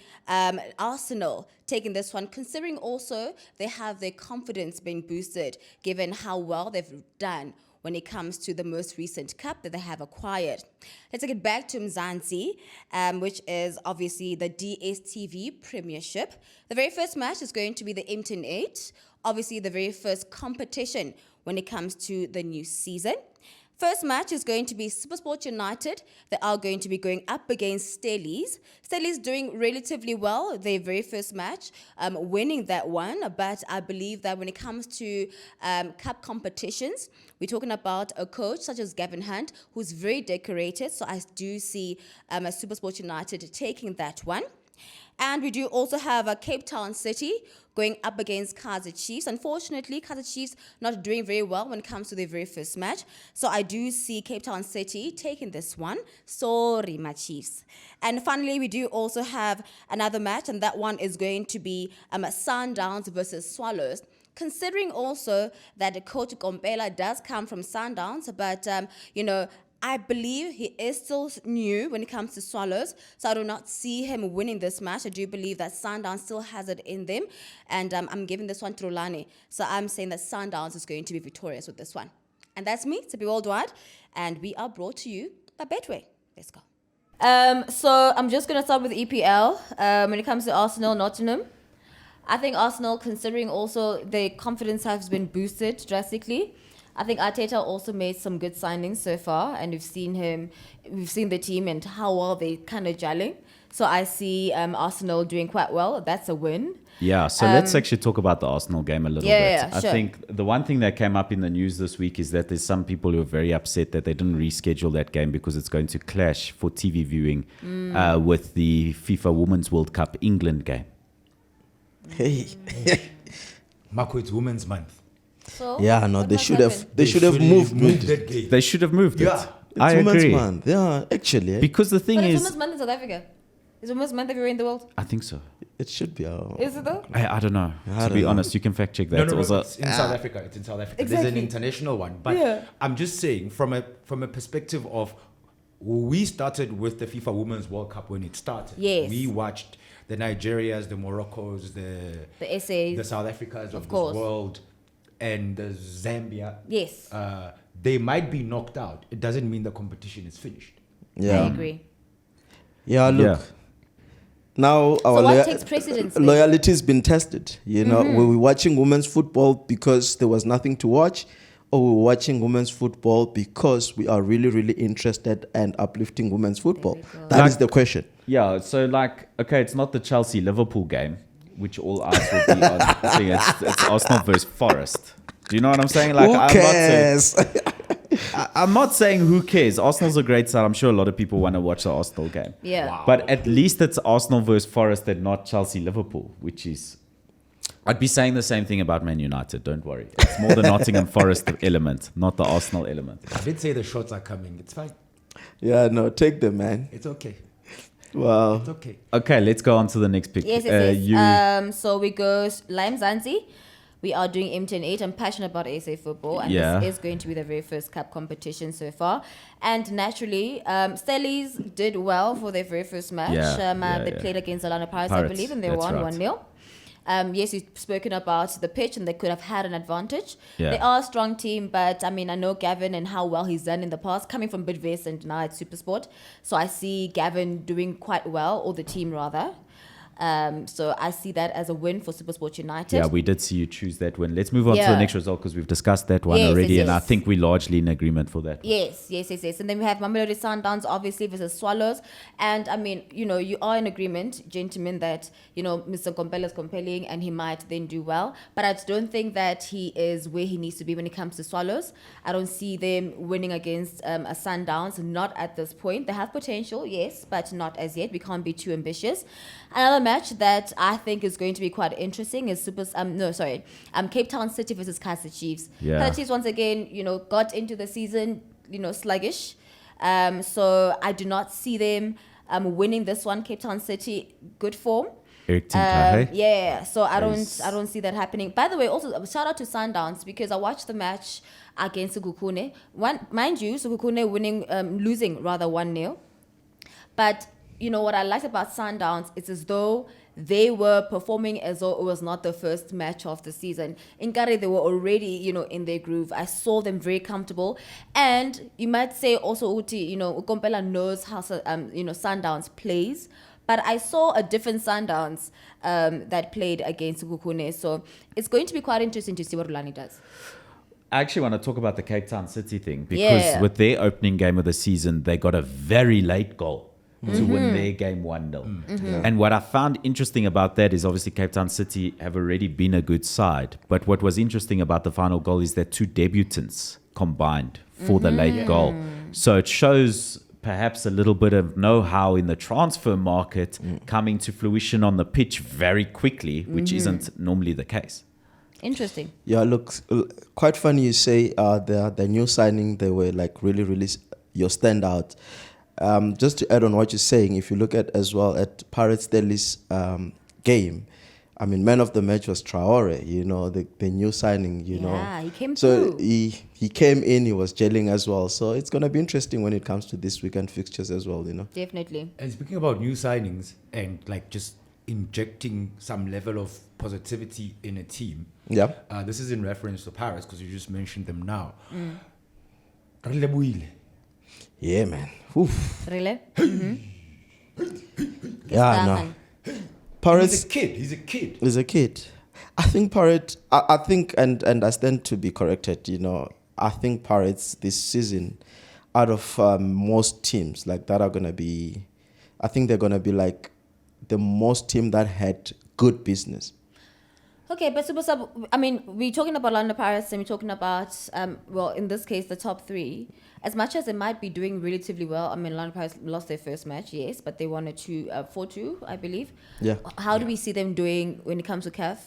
Arsenal taking this one, considering also they have their confidence being boosted, given how well they've done when it comes to the most recent cup that they have acquired. Let's get back to Mzansi, which is obviously the DSTV Premiership. The very first match is going to be the Empton 8, obviously the very first competition when it comes to the new season. First match is going to be SuperSport United. They are going to be going up against Stellies. Stellies doing relatively well, their very first match, winning that one. But I believe that when it comes to cup competitions, we're talking about a coach such as Gavin Hunt, who's very decorated. So I do see a SuperSport United taking that one. And we do also have a Cape Town City going up against Kaizer Chiefs. Unfortunately, Kaizer Chiefs not doing very well when it comes to their very first match. So I do see Cape Town City taking this one. Sorry, my Chiefs. And finally, we do also have another match, and that one is going to be Sundowns versus Swallows. Considering also that Coach Kompela does come from Sundowns, but, I believe he is still new when it comes to Swallows, so I do not see him winning this match. I do believe that Sundowns still has it in them, and I'm giving this one to Rulani. So I'm saying that Sundowns is going to be victorious with this one. And that's me, Tshepi Worldwide, and we are brought to you by Betway. Let's go. So I'm just going to start with EPL. When it comes to Arsenal, Nottingham, I think Arsenal, considering also their confidence has been boosted drastically, I think Arteta also made some good signings so far, and we've seen the team and how well they kind of gelling. So I see Arsenal doing quite well. That's a win. Yeah, so let's actually talk about the Arsenal game a little bit. Yeah, I sure. think the one thing that came up in the news this week is that there's some people who are very upset that they didn't reschedule that game because it's going to clash for TV viewing with the FIFA Women's World Cup England game. Hey. Marco, it's Women's Month. So Yeah, no, what they must should happen? have. They should have moved that game. They should have moved Yeah. it. It's I Women's agree. Month. Yeah, actually. Because the thing But it's is, Women's Month in South Africa. It's Women's Month everywhere in the world. I think so. It should be. Is it though? I don't know. I To don't be know. honest, you can fact check that. No, no, no. Also, It's in South Africa. It's in South Africa. There's an Exactly. international one, but Yeah. I'm just saying from a perspective of we started with the FIFA Women's World Cup when it started. Yes. We watched the Nigerias, the Moroccos, The the essays. South Africas of course. this world, and the Zambia. Yes. They might be knocked out. It doesn't mean the competition is finished. Yeah. I agree. Yeah, look. Yeah. Now our So what takes precedence then? loyalty has been tested. You know, were we watching women's football because there was nothing to watch, or we were watching women's football because we are really, really interested and uplifting women's football? we go. That is Like- the question. yeah. So like, okay, it's not the Chelsea Liverpool game, which all eyes will be on. Thing. It's Arsenal versus Forest. Do you know what I'm saying? Like, Who cares? I'm not saying who cares. Arsenal's a great side. I'm sure a lot of people want to watch the Arsenal game. Yeah. Wow. But at least it's Arsenal versus Forest and not Chelsea Liverpool, which is. I'd be saying the same thing about Man United. Don't worry. It's more the Nottingham Forest element, not the Arsenal element. I did say the shots are coming. It's fine. Yeah, no, take them, man. It's okay. Wow. It's okay. Okay, let's go on to the next pick. Yes, yes, You, yes. So we go Lime Zanzi. We are doing M108. I'm passionate about SA football, and Yeah. this is going to be the very first cup competition so far. And naturally, Stellies did well for their very first match. They played against Orlando Pirates, I Pirates, believe, and they that's won right. 1-0. Yes, you've spoken about the pitch, and they could have had an advantage. Yeah. They are a strong team, but I mean, I know Gavin and how well he's done in the past, coming from Betway and now at Supersport. So I see Gavin doing quite well, or the team rather. So I see that as a win for Supersport United. yeah, we did see you choose that win. Let's move on to the Yeah. next result because we've discussed that one Yes, already, yes, and I yes. think we're largely in agreement for that. Yes. And then we have Mamelodi Sundowns, obviously, versus Swallows. And I mean, you are in agreement, gentlemen, that, Mr. Kompela is compelling and he might then do well. But I don't think that he is where he needs to be when it comes to Swallows. I don't see them winning against a Sundowns, not at this point. They have potential, yes, but not as yet. We can't be too ambitious. Another match that I think is going to be quite interesting is Cape Town City versus Kaizer Chiefs. Yeah. Kaizer Chiefs once again, got into the season, sluggish. So I do not see them winning this one. Cape Town City, good form. Eric Tinka, hey? Yeah, so I Yes. don't see that happening. By the way, also shout out to Sundowns because I watched the match against Sekhukhune. Mind you, Sekhukhune losing 1-0. But what I liked about Sundowns, it's as though they were performing as though it was not the first match of the season. In Kare, they were already, in their groove. I saw them very comfortable. And you might say also, Uti, Kompela knows how, Sundowns plays. But I saw a different Sundowns that played against Sekhukhune. So it's going to be quite interesting to see what Rulani does. I actually want to talk about the Cape Town City thing because Yeah. with their opening game of the season, they got a very late goal to win their game 1-0. And what I found interesting about that is obviously Cape Town City have already been a good side. But what was interesting about the final goal is that two debutants combined for the late goal. So it shows perhaps a little bit of know-how in the transfer market coming to fruition on the pitch very quickly, which isn't normally the case. Interesting. Yeah, look, quite funny you say the new signing, they were like really, really your standout. Just to add on what you're saying, if you look at as well at Pirates Delhi's game, I mean, man of the match was Traore, the new signing, Yeah, he came So through. he came in, he was gelling as well. So it's going to be interesting when it comes to this weekend fixtures as well, Definitely. And speaking about new signings and like just injecting some level of positivity in a team, Yeah. this is in reference to Paris because you just mentioned them now. Relebohile. Yeah, man. Oof. Really? Yeah, no. Pirates He's a kid. is a kid. I think Pirates, I think, and I stand to be corrected, I think Pirates this season, out of most teams like that are going to be, I think they're going to be like the most team that had good business. Okay, but Super Sub, I mean, we're talking about Orlando Pirates and we're talking about, in this case, the top three. As much as they might be doing relatively well, I mean, Orlando Pirates lost their first match, yes, but they won a 4-2, I believe. Yeah. How do we see them doing when it comes to CAF?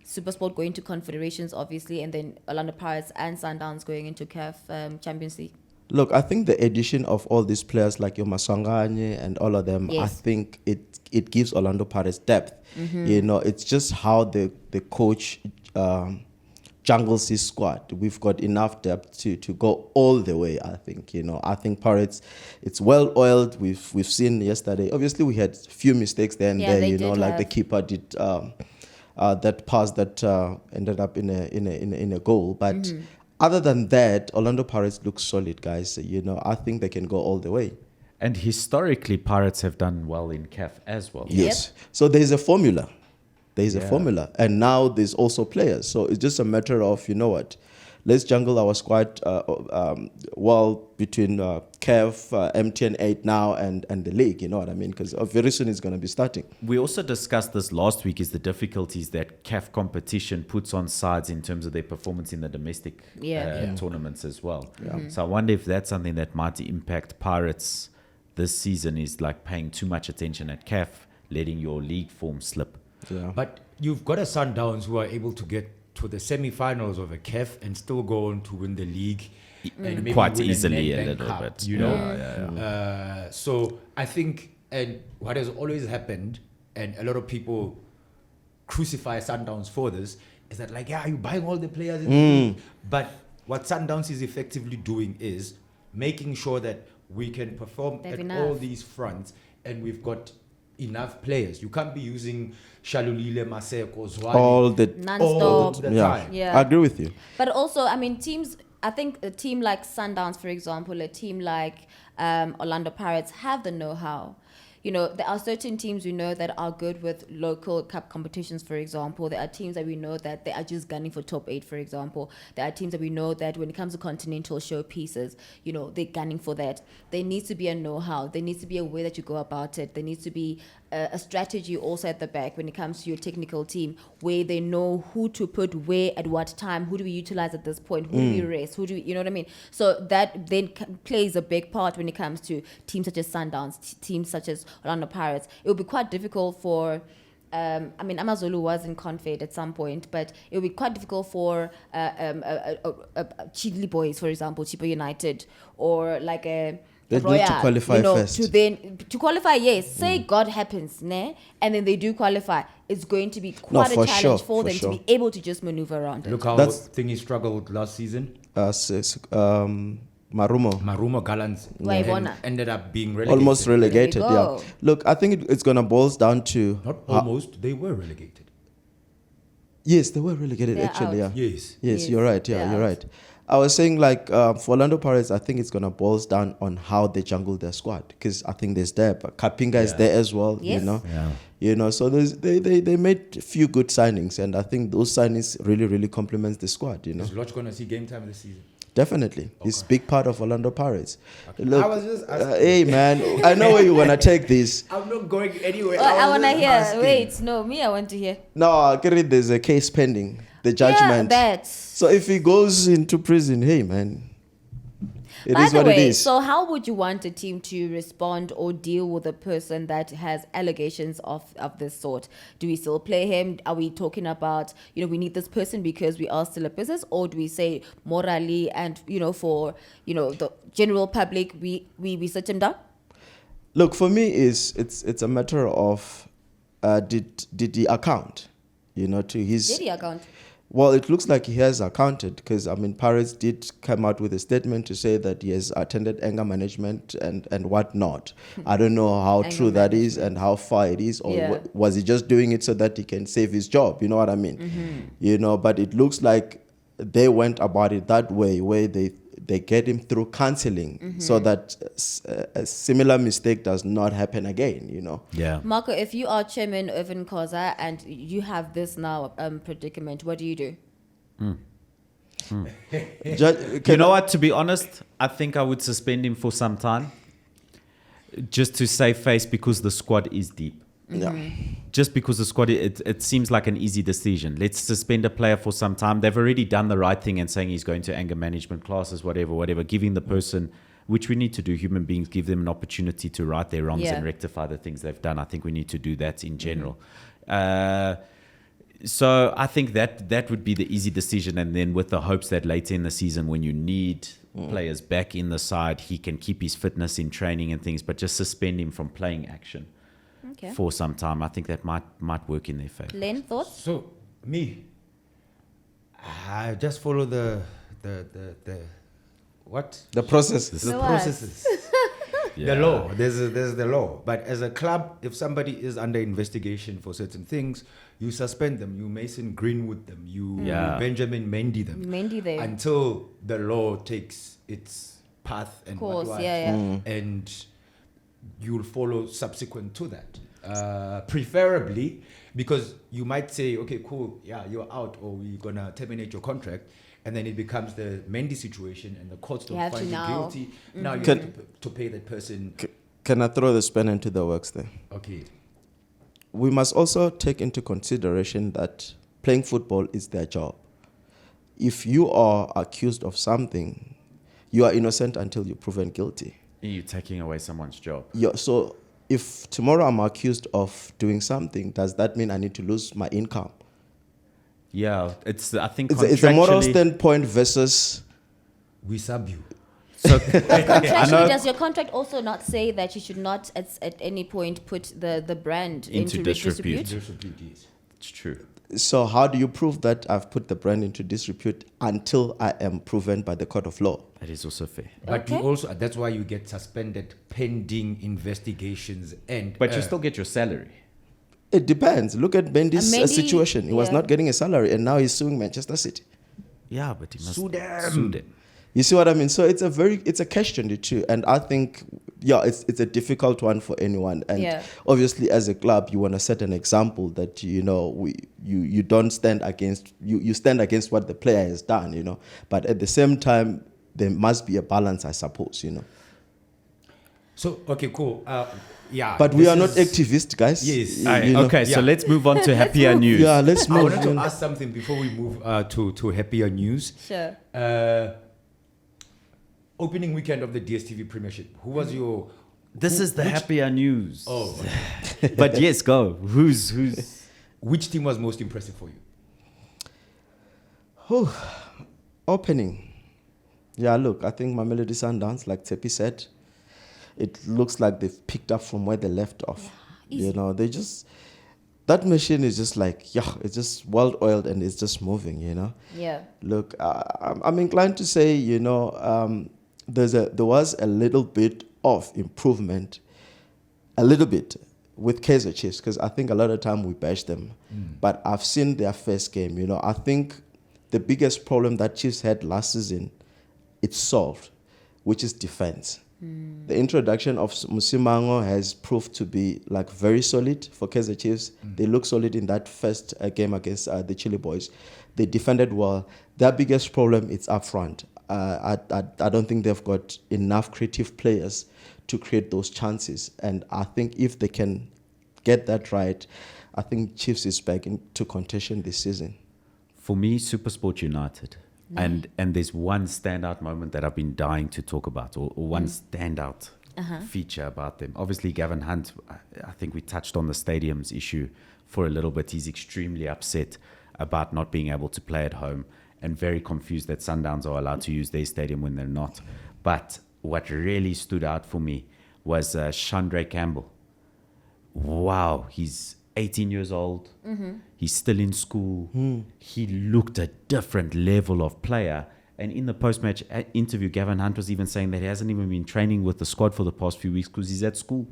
Supersport going to Confederations, obviously, and then Orlando Pirates and Sundowns going into CAF Champions League. Look, I think the addition of all these players like your Masanganye and all of them, I Yes. think it gives Orlando Pirates depth. Mm-hmm. You know, it's just how the coach jungles his squad. We've got enough depth to go all the way, I think. You know, I think Pirates, it's well oiled. We've seen yesterday. Obviously, we had a few mistakes there and Yeah, there. they You know, did like the have. keeper did that pass that ended up in a goal, but. Mm-hmm. Other than that, Orlando Pirates look solid, guys. You know, I think they can go all the way. And historically, Pirates have done well in CAF as well. Yes. So there's a formula. There's a Yeah. formula. And now there's also players. So it's just a matter of, you know what, let's jungle our squad well between CAF, MTN 8 now and the league. You know what I mean? Because very soon it's going to be starting. We also discussed this last week, is the difficulties that CAF competition puts on sides in terms of their performance in the domestic tournaments as well. So I wonder if that's something that might impact Pirates this season, is like paying too much attention at CAF, letting your league form slip. Yeah. But you've got a Sundowns who are able to get to the semi-finals of a CAF and still go on to win the league. And maybe Quite win easily a Nedbank little Cup, bit. you know. Yeah. So I think, and what has always happened, and a lot of people crucify Sundowns for this, is that like, yeah, you're buying all the players in the league. But what Sundowns is effectively doing is making sure that we can perform They have at enough. all these fronts, and we've got enough players. You can't be using Shalulile, Maseko, Zwali All the Non-stop. the yeah. time. Yeah. I agree with you. But also, I mean, teams, I think a team like Sundowns, for example, a team like Orlando Pirates have the know-how. You know, there are certain teams we know that are good with local cup competitions, for example. There are teams that we know that they are just gunning for top 8, for example. There are teams that we know that when it comes to continental showpieces, you know, they're gunning for that. There needs to be a know-how. There needs to be a way that you go about it. There needs to be a strategy also at the back when it comes to your technical team, where they know who to put where at what time, who do we utilize at this point, who do we rest, who do we, you know what I mean? So that then plays a big part when it comes to teams such as Sundowns, teams such as Orlando Pirates. It would be quite difficult for I mean, Amazulu was in Confed at some point, but it would be quite difficult for Chidley Boys, for example, Chipa United, or like a They need to Royal, qualify you know, first. to qualify, yes. Say God happens, ne? And then they do qualify. It's going to be quite a for challenge sure, for for them sure. to be able to just maneuver around it. Look how That's- Thingy struggled last season. Marumo. Marumo Gallants Waibona. ended up being relegated. Almost relegated, There you yeah. go. Look, I think it's going to boil down to... Not almost, they were relegated. Yes, they were relegated, They're actually, out. yeah. Yes. Yes, Yes, you're right. Yeah, they're you're out. right. I was saying, like, for Orlando Pirates, I think it's going to boil down on how they jungle their squad, because I think there's there. But Kapinga is Yeah. there as well, Yes. you know. Yeah. You know, so they made a few good signings, and I think those signings really complements the squad, you know. Is Lodge going to see game time this season? Definitely. He's a big part of Orlando Pirates. Okay. Look, I was just asking. hey, man, I know where you want to take this. I'm not going anywhere. Oh, I want to hear. Asking. Wait, no, me, I want to hear. No, Kerry, there's a case pending, the judgment. Yeah, that. So if he goes into prison, hey, man, it By is the what way, it is. so how would you want a team to respond or deal with a person that has allegations of this sort? Do we still play him? Are we talking about, you know, we need this person because we are still a business? Or do we say morally and, you know, for, you know, the general public, we sit him down? Look, for me, it's a matter of did he account, you know, to his... Did he account? Well, it looks like he has accounted because, I mean, Pirates did come out with a statement to say that he has attended anger management and whatnot. I don't know how Anger true that is and how far it is, or Yeah. was he just doing it so that he can save his job? You know what I mean? You know, but it looks like they went about it that way, where they get him through counseling so that a similar mistake does not happen again, you know? Yeah. Marco, if you are Chairman Irvin Khoza and you have this now predicament, what do you do? You know what? To be honest, I think I would suspend him for some time, just to save face, because the squad is deep. Yeah. Just because the squad, it seems like an easy decision. Let's suspend a player for some time. They've already done the right thing and saying he's going to anger management classes, whatever, giving the person, which we need to do, human beings, give them an opportunity to right their wrongs Yeah. and rectify the things they've done. I think we need to do that in general. So I think that would be the easy decision, and then with the hopes that later in the season, when you need players back in the side, he can keep his fitness in training and things, but just suspend him from playing action for some time. I think that might work in their favor. Lenn, thoughts? So me, I just follow the what? The process. The what? processes. The law. There's the law. But as a club, if somebody is under investigation for certain things, you suspend them. You Mason Greenwood them. You Benjamin Mendy them. Mendy them. Until the law takes its path and Course, what. And you'll follow subsequent to that. Preferably, because you might say, okay, cool, yeah, you're out, or we're gonna terminate your contract. And then it becomes the Mendy situation, and the courts don't have to find you now. guilty. Now you have to pay that person. Can I throw the spanner into the works there? Okay. We must also take into consideration that playing football is their job. If you are accused of something, you are innocent until you're proven guilty. You're taking away someone's job. Yeah, so if tomorrow I'm accused of doing something, does that mean I need to lose my income? Yeah, I think It's a moral contractually- standpoint versus... We sub you. So Contractually, does your contract also not say that you should not at any point put the brand into disrepute? Disrepute, yes. It's true. So how do you prove that I've put the brand into disrepute until I am proven by the court of law? That is also fair. But Okay. you also, that's why you get suspended pending investigations and... But you still get your salary. It depends. Look at Mendy's Mendy, situation. He was yeah. not getting a salary, and now he's suing Manchester City. Yeah, but he must Sue them. sue them. You see what I mean? So it's a catch-22, and I think it's a difficult one for anyone. And obviously, as a club, you want to set an example that you don't stand against you stand against what the player has done, But at the same time, there must be a balance, I suppose, So, okay, cool. Yeah. But we this are not is- activists, guys. Yes. Okay, so let's move on to happier news. Yeah, let's I move. wanted to ask something before we move to happier news. Sure. Opening weekend of the DSTV Premiership. Who was your... This is the which- happier news. Oh, But yes, go. Who's which team was most impressive for you? Opening. Yeah, look, I think Mamelodi Sundowns, like Tshepi said, it looks like they've picked up from where they left off. easy. They just... That machine is just like, it's just well-oiled and it's just moving, Yeah. Look, I'm inclined to say, there was a little bit of improvement, a little bit, with Kaizer Chiefs, because I think a lot of time we bash them. But I've seen their first game, I think the biggest problem that Chiefs had last season, it's solved, which is defense. The introduction of Musimango has proved to be very solid for Kaizer Chiefs. They look solid in that first game against the Chile Boys. They defended well. Their biggest problem is up front. I don't think they've got enough creative players to create those chances. And I think if they can get that right, I think Chiefs is back into contention this season. For me, SuperSport United. And there's one standout moment that I've been dying to talk about, or one standout feature about them. Obviously, Gavin Hunt, I think we touched on the stadium's issue for a little bit. He's extremely upset about not being able to play at home and very confused that Sundowns are allowed to use their stadium when they're not. But what really stood out for me was Chandra Campbell. Wow, he's 18 years old. He's still in school. He looked a different level of player. And in the post-match interview, Gavin Hunt was even saying that he hasn't even been training with the squad for the past few weeks because he's at school.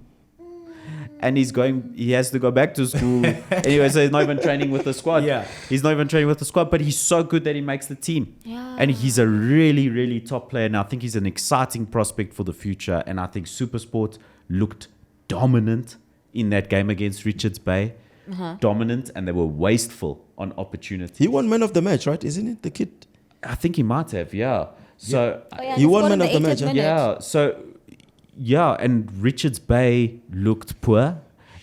And he has to go back to school. Anyway, so he's not even training with the squad. Yeah. He's not even training with the squad, but he's so good that he makes the team. Yeah. And he's a really, really top player. And I think he's an exciting prospect for the future. And I think SuperSport looked dominant in that game against Richards Bay. Dominant, and they were wasteful on opportunities. He won man of the match, right? Isn't it, the kid? I think he might have, yeah. So, He won man of the match, huh? yeah. So, yeah, and Richards Bay looked poor.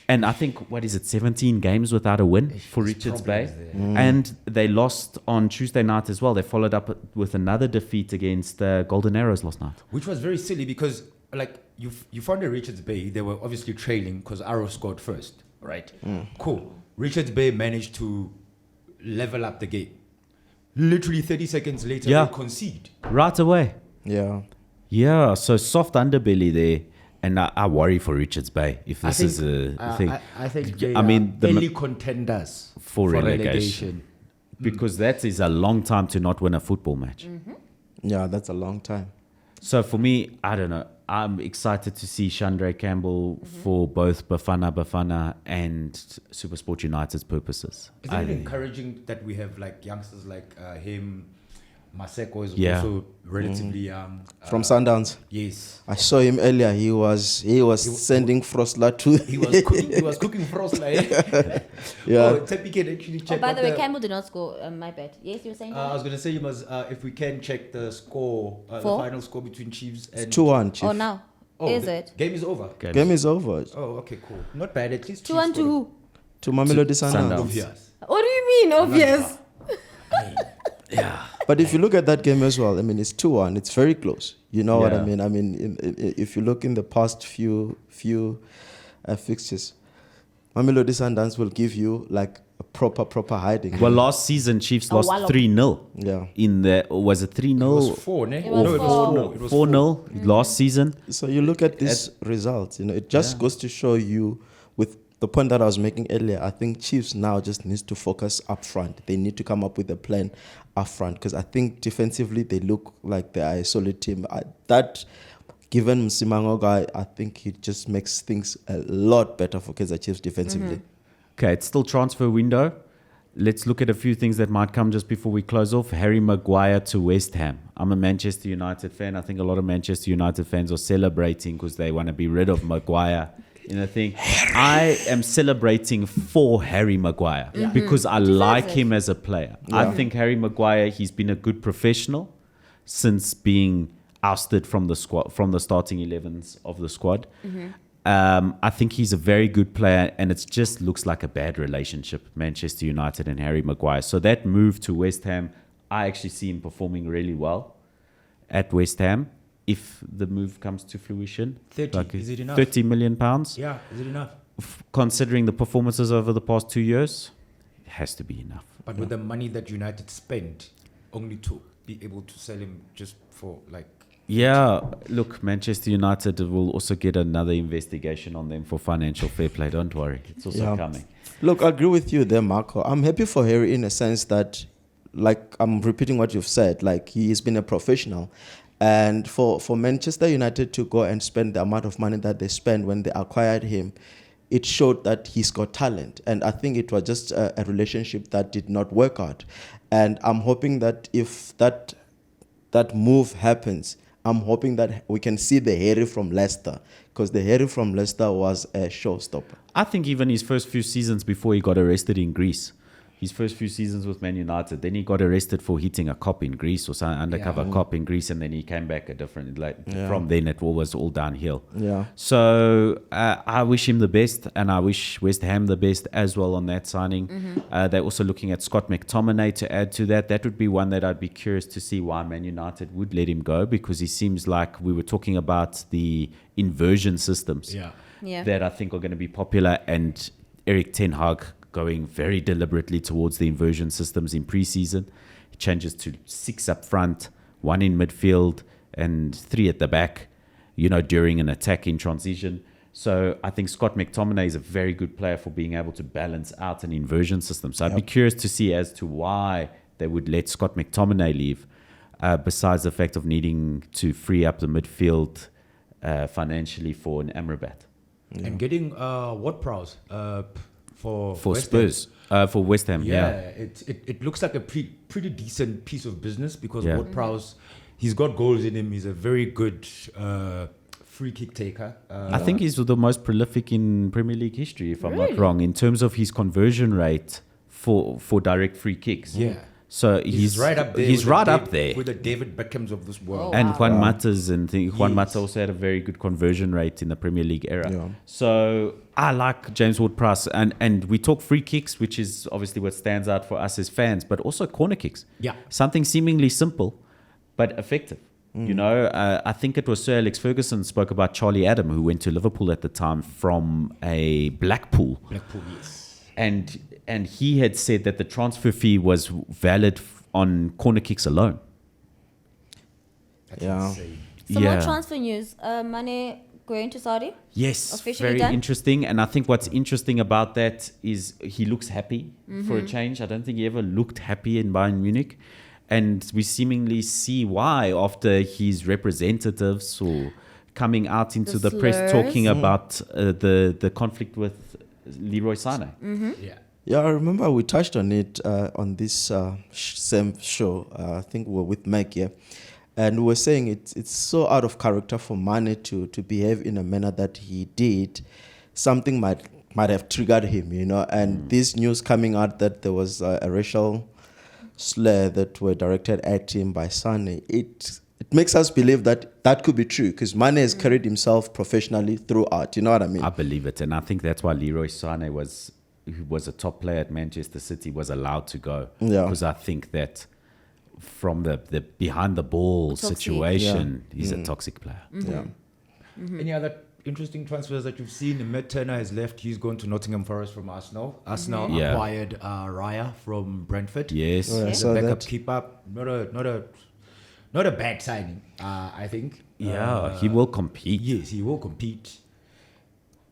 And I think, 17 games without a win for Richards Bay. And they lost on Tuesday night as well. They followed up with another defeat against Golden Arrows last night. Which was very silly because, you found a Richards Bay, they were obviously trailing because Arrow scored first, right? Cool. Richards Bay managed to level up the game. Literally 30 seconds later, Yeah. they concede. Right away. Yeah. Yeah, so soft underbelly there. And I worry for Richards Bay if this is a thing. I think they I mean, are early contenders for relegation. Because that is a long time to not win a football match. Yeah, that's a long time. So for me, I don't know. I'm excited to see Chandra Campbell for both Bafana and Supersport United's purposes. Isn't it encouraging that we have like youngsters like him? Maseko is Yeah. also relatively young. From Sundowns. Yes. I saw him earlier. He was sending Frostler to. He was cooking frost like. Yeah. Oh, Tshepi can actually check. By what the way, Campbell did not score. My bad. Yes, you were saying. I was gonna say you must if we can check the score, the For? final score between Chiefs and 2-1, Chief. oh, now is the it game is over. Game is over. Oh, okay, cool. Not bad. At least 2-1 to who? To Mamelodi Sundowns. Sundowns. Obvious. What do you mean? Obvious. Yeah. But if you look at that game as well, I mean, it's 2-1. It's very close. You know what I Yeah. mean? I mean, if you look in the past few fixtures, Mamelodi Sundowns will give you like a proper hiding. Well, last season, Chiefs lost wallop. 3-0. Yeah. In the, was it 3-0? It was 4, ne? It was No, it was four. 4. It was 4-0 last season. So you look at this result, you know, it just goes to show you with the point that I was making earlier. I think Chiefs now just needs to focus up front. They need to come up with a plan up front because I think defensively they look like they are a solid team. Given Msimango guy, I think he just makes things a lot better for Kaizer Chiefs defensively. Okay, it's still transfer window. Let's look at a few things that might come just before we close off. Harry Maguire to West Ham. I'm a Manchester United fan. I think a lot of Manchester United fans are celebrating because they want to be rid of Maguire. You know, I am celebrating for Harry Maguire because I like him as a player. I think Harry Maguire, he's been a good professional since being ousted from the squad, from the starting 11s of the squad. I think he's a very good player, and it just looks like a bad relationship, Manchester United and Harry Maguire. So that move to West Ham, I actually see him performing really well at West Ham. If the move comes to fruition, 30, is it enough? 30 million pounds. Yeah, is it enough? Considering the performances over the past 2 years, it has to be enough. But with the money that United spent, only to be able to sell him just for like. Yeah, look, Manchester United will also get another investigation on them for financial fair play. Don't worry, it's also coming. Look, I agree with you there, Marco. I'm happy for Harry in a sense that, like, I'm repeating what you've said, like, he has been a professional. And for Manchester United to go and spend the amount of money that they spent when they acquired him, it showed that he's got talent. And I think it was just a relationship that did not work out. And I'm hoping that if that move happens, I'm hoping that we can see the Harry from Leicester, because the Harry from Leicester was a showstopper. I think even his first few seasons before he got arrested in Greece, his first few seasons with Man United, then he got arrested for hitting a cop in Greece or some undercover cop in Greece, and then he came back a different, from then it was all downhill. Yeah. So I wish him the best, and I wish West Ham the best as well on that signing. They're also looking at Scott McTominay to add to that. That would be one that I'd be curious to see why Man United would let him go, because he seems like we were talking about the inversion systems that I think are going to be popular, and Eric Ten Hag going very deliberately towards the inversion systems in pre-season. He changes to 6 up front, 1 in midfield, and 3 at the back, during an attack in transition. So I think Scott McTominay is a very good player for being able to balance out an inversion system. So I'd be curious to see as to why they would let Scott McTominay leave, besides the fact of needing to free up the midfield financially for an Amrabat. And getting Ward-Prowse for West Spurs, for West Ham, It looks like a pretty decent piece of business, because Ward-Prowse, he's got goals in him. He's a very good free kick taker. I think he's the most prolific in Premier League history, if I'm not wrong, in terms of his conversion rate for direct free kicks. Yeah. So he's right up there. He's right up there with the David Beckhams of this world. and Juan Mata's, and Juan Mata also had a very good conversion rate in the Premier League era. Yeah. So I like James Ward-Prowse, and we talk free kicks, which is obviously what stands out for us as fans, but also corner kicks. Yeah. Something seemingly simple, but effective. I think it was Sir Alex Ferguson spoke about Charlie Adam, who went to Liverpool at the time from a Blackpool. Blackpool, yes. and he had said that the transfer fee was valid on corner kicks alone. That's Yeah. insane. So more transfer news. Mane going to Saudi? Yes, Officially very done? interesting. And I think what's interesting about that is he looks happy for a change. I don't think he ever looked happy in Bayern Munich. And we seemingly see why after his representatives or coming out into the press slurs. talking about the conflict with Leroy Sané. Yeah. Yeah, I remember we touched on it on this same show. I think we were with MacG, yeah. And we were saying it's so out of character for Mane to behave in a manner that he did. Something might have triggered him, you know. And this news coming out that there was a racial slur that were directed at him by Sané, it makes us believe that could be true because Mane has carried himself professionally throughout. You know what I mean? I believe it. And I think that's why Leroy Sané who was a top player at Manchester City, was allowed to go. Yeah. Because I think that from the behind the ball Toxic. situation, he's a toxic player. Yeah. Any other interesting transfers that you've seen? Matt Turner has left. He's gone to Nottingham Forest from Arsenal. Arsenal Yeah. acquired Raya from Brentford. Yes. Oh, yeah. As saw a backup that. keeper. Not a bad signing, I think. Yeah, he will compete. Yes, he will compete.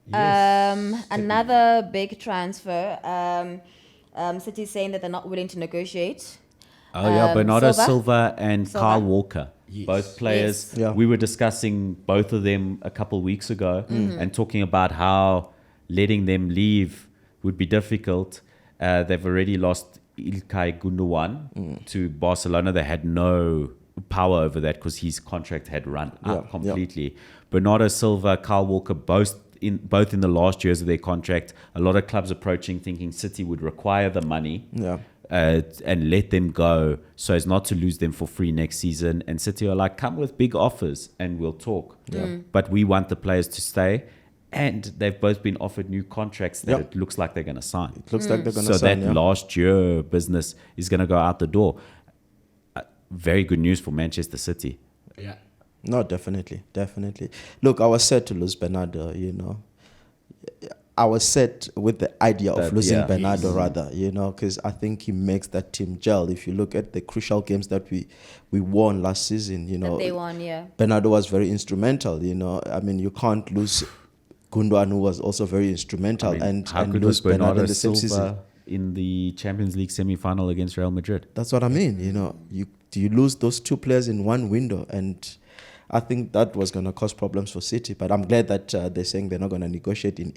Yes. Another big transfer. City saying that they're not willing to negotiate. Oh yeah, Bernardo Silva? Silva and Silva? Kyle Walker, Yes. both players. Yes. Yeah. We were discussing both of them a couple of weeks ago and talking about how letting them leave would be difficult. They've already lost Ilkay Gundogan to Barcelona. They had no power over that because his contract had run out Yeah, completely. Bernardo Silva, Kyle Walker, both in the last years of their contract. A lot of clubs approaching, thinking City would require the money. Yeah. And let them go so as not to lose them for free next season. And City are like, come with big offers and we'll talk. But we want the players to stay. And they've both been offered new contracts that it looks like they're going to sign. It looks like they're going to So sign. that last year business is going to go out the door. Very good news for Manchester City. Yeah. No, definitely. Look, I was sad to lose Bernardo, you know. I was set with the idea of losing Bernardo rather, you know, because I think he makes that team gel. If you look at the crucial games that we won last season, you know, That they won, yeah. Bernardo was very instrumental, you know. I mean, you can't lose Gundogan, who was also very instrumental, I mean, how and good lose was Bernardo in Bernardo the same season. Silva in the Champions League semi-final against Real Madrid? That's what I mean, you know. You lose those two players in one window, and I think that was going to cause problems for City. But I'm glad that they're saying they're not going to negotiate in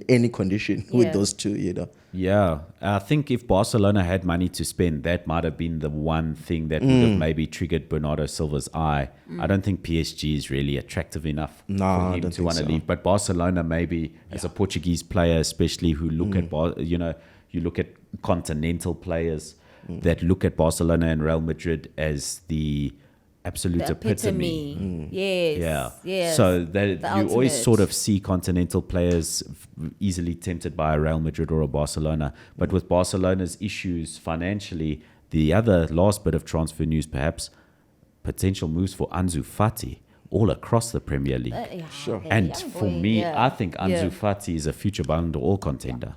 any condition with those two, you know. Yeah, I think if Barcelona had money to spend, that might have been the one thing that would have maybe triggered Bernardo Silva's eye. I don't think PSG is really attractive enough No, I for him don't to think want to so. leave. But Barcelona maybe, as a Portuguese player especially, who look at, you look at continental players that look at Barcelona and Real Madrid as the absolute The epitome. Yes. Yes. So that The you always ultimate. sort of see continental players easily tempted by a Real Madrid or a Barcelona. But with Barcelona's issues financially, the other last bit of transfer news, perhaps, potential moves for Ansu Fati all across the Premier League. Sure. And for me, I think Ansu Fati is a future Ballon d'Or contender.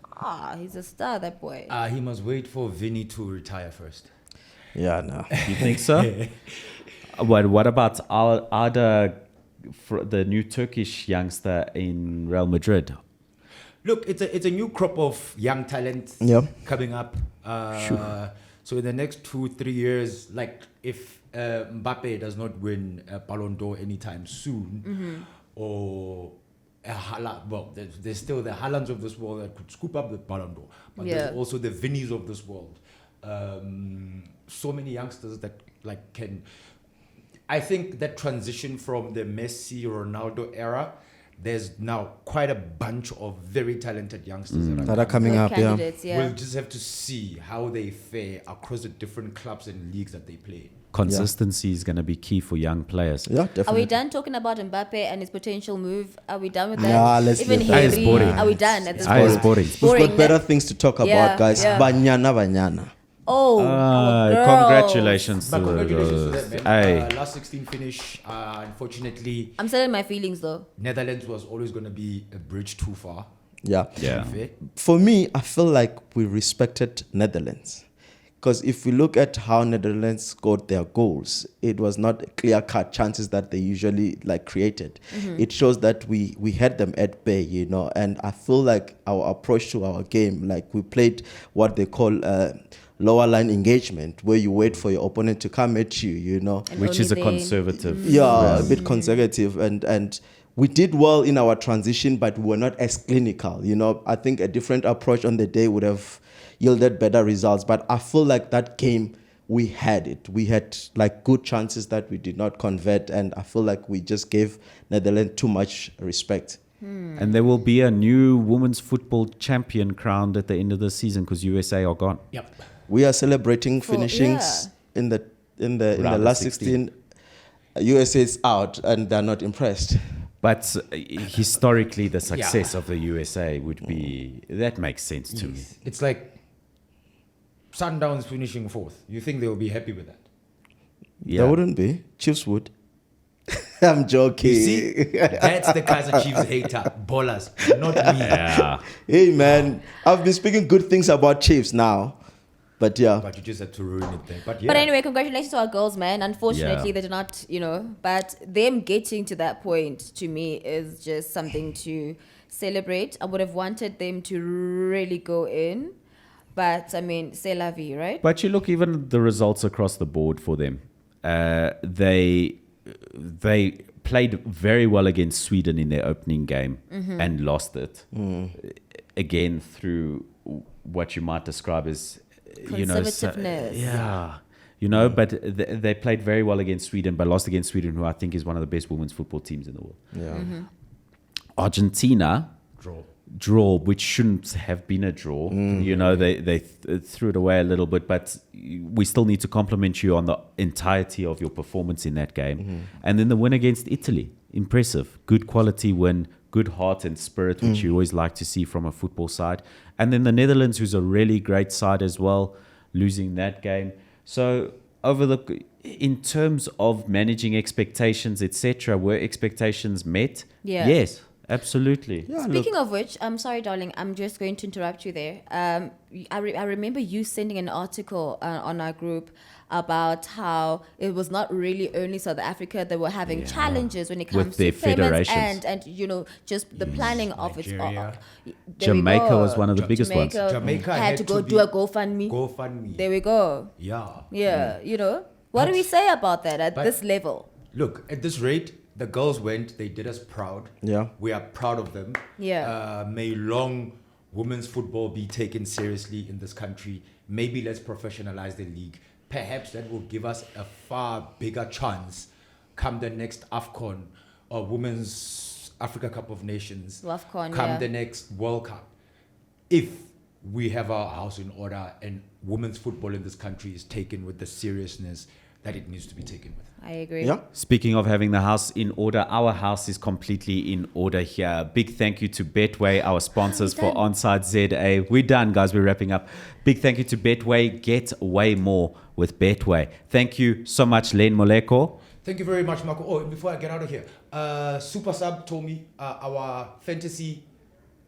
He's a star, that boy. He must wait for Vinny to retire first. Yeah, no. You think so? What about the new Turkish youngster in Real Madrid? Look, it's a new crop of young talent coming up. So in the next 2-3 years, like if Mbappe does not win a Ballon d'Or anytime soon, or there's still the Haalands of this world that could scoop up the Ballon d'Or, but there's also the Vinnies of this world. So many youngsters that can. I think that transition from the Messi, Ronaldo era, there's now quite a bunch of very talented youngsters That are coming up, yeah. Candidates, We'll just have to see how they fare across the different clubs and leagues that they play. Consistency is going to be key for young players. Yeah, Are definitely. we done talking about Mbappe and his potential move? Are we done with that? Yeah, let's Even leave that. Harry, It's boring. are we done at this It's point? boring. We've Boring. got better things to talk about, guys. yeah. Banyana. Oh, our girls. Congratulations But to congratulations to those. them, man. Hey. Last 16 finish. Unfortunately, I'm selling my feelings though. Netherlands was always going to be a bridge too far. Yeah. Yeah. Fair. For me, I feel like we respected Netherlands. Because if we look at how Netherlands scored their goals, it was not clear-cut chances that they usually like created. It shows that we had them at bay, you know. And I feel like our approach to our game, like we played what they call lower line engagement, where you wait for your opponent to come at you, you know. And Which only is a then- conservative. Yeah, a bit conservative, and we did well in our transition, but we were not as clinical. You know, I think a different approach on the day would have yielded better results. But I feel like that game, we had it. We had like good chances that we did not convert, and I feel like we just gave Netherlands too much respect. And there will be a new women's football champion crowned at the end of the season because USA are gone. Yep. We are celebrating For- finishings in the Round of last 16. 16. USA is out, and they're not impressed. But historically, the success of the USA would be, that makes sense to me. It's like Sundowns finishing fourth. You think they'll be happy with that? Yeah. They wouldn't be. Chiefs would. I'm joking. You see, that's the Kaiser Chiefs hater. Ballers, not me. Yeah. Hey man, I've been speaking good things about Chiefs now, but yeah, But you just had to ruin it there. But yeah. But anyway, congratulations to our girls, man. Unfortunately, Yeah. they did not, but them getting to that point to me is just something to celebrate. I would have wanted them to really go in, but I mean, c'est la vie, right? But you look even at the results across the board for them. They played very well against Sweden in their opening game and lost it. Again, through what you might describe as, Conservativeness. but they played very well against Sweden, but lost against Sweden, who I think is one of the best women's football teams in the world. yeah. draw. Argentina draw, which shouldn't have been a draw. They threw it away a little bit, but we still need to compliment you on the entirety of your performance in that game. And then the win against Italy, impressive, good quality win, good heart and spirit, which you always like to see from a football side. And then the Netherlands, who's a really great side as well, losing that game. So in terms of managing expectations, etc., were expectations met? Yeah. Yes. Absolutely. Yeah, Speaking of which, I'm sorry, darling, I'm just going to interrupt you there. I remember you sending an article on our group about how it was not really only South Africa that were having challenges when it comes With their to payments federations. and just the planning of Nigeria. There we Jamaica go. was one of the biggest ones. Jamaica had to had go to do a be- GoFundMe. GoFundMe. There we go. Yeah. Yeah, what do we say about that at this level? Look, at this rate, the girls went. They did us proud. Yeah. We are proud of them. Yeah. May long women's football be taken seriously in this country. Maybe let's professionalize the league. Perhaps that will give us a far bigger chance come the next AFCON or Women's Africa Cup of Nations. WAFCON, Come yeah. the next World Cup. If we have our house in order and women's football in this country is taken with the seriousness that it needs to be taken with. I agree. Yeah. Speaking of having the house in order, our house is completely in order here. Big thank you to Betway, our sponsors for ONSIDE ZA. We're done, guys. We're wrapping up. Big thank you to Betway. Get way more with Betway. Thank you so much, Lenn, Moleko. Thank you very much, Marco. Oh, and before I get out of here, Super Sub told me our fantasy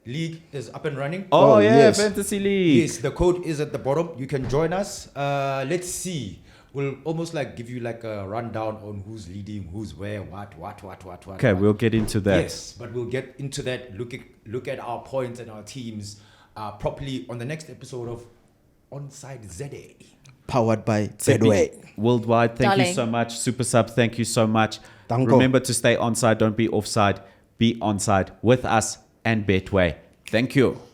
league is up and running. Oh, Oh, yeah, yes. Fantasy League. Yes, the code is at the bottom. You can join us. Let's see. We'll almost like give you like a rundown on who's leading, who's where, what. Okay, we'll get into that. Yes, but we'll get into that. Look at our points and our teams properly on the next episode of ONSIDE ZA. Powered by Tshepi Betway. Worldwide, thank you Darling. so much. Super Sub, thank you so much. Danko. Remember to stay onside, don't be offside. Be onside with us and Betway. Thank you.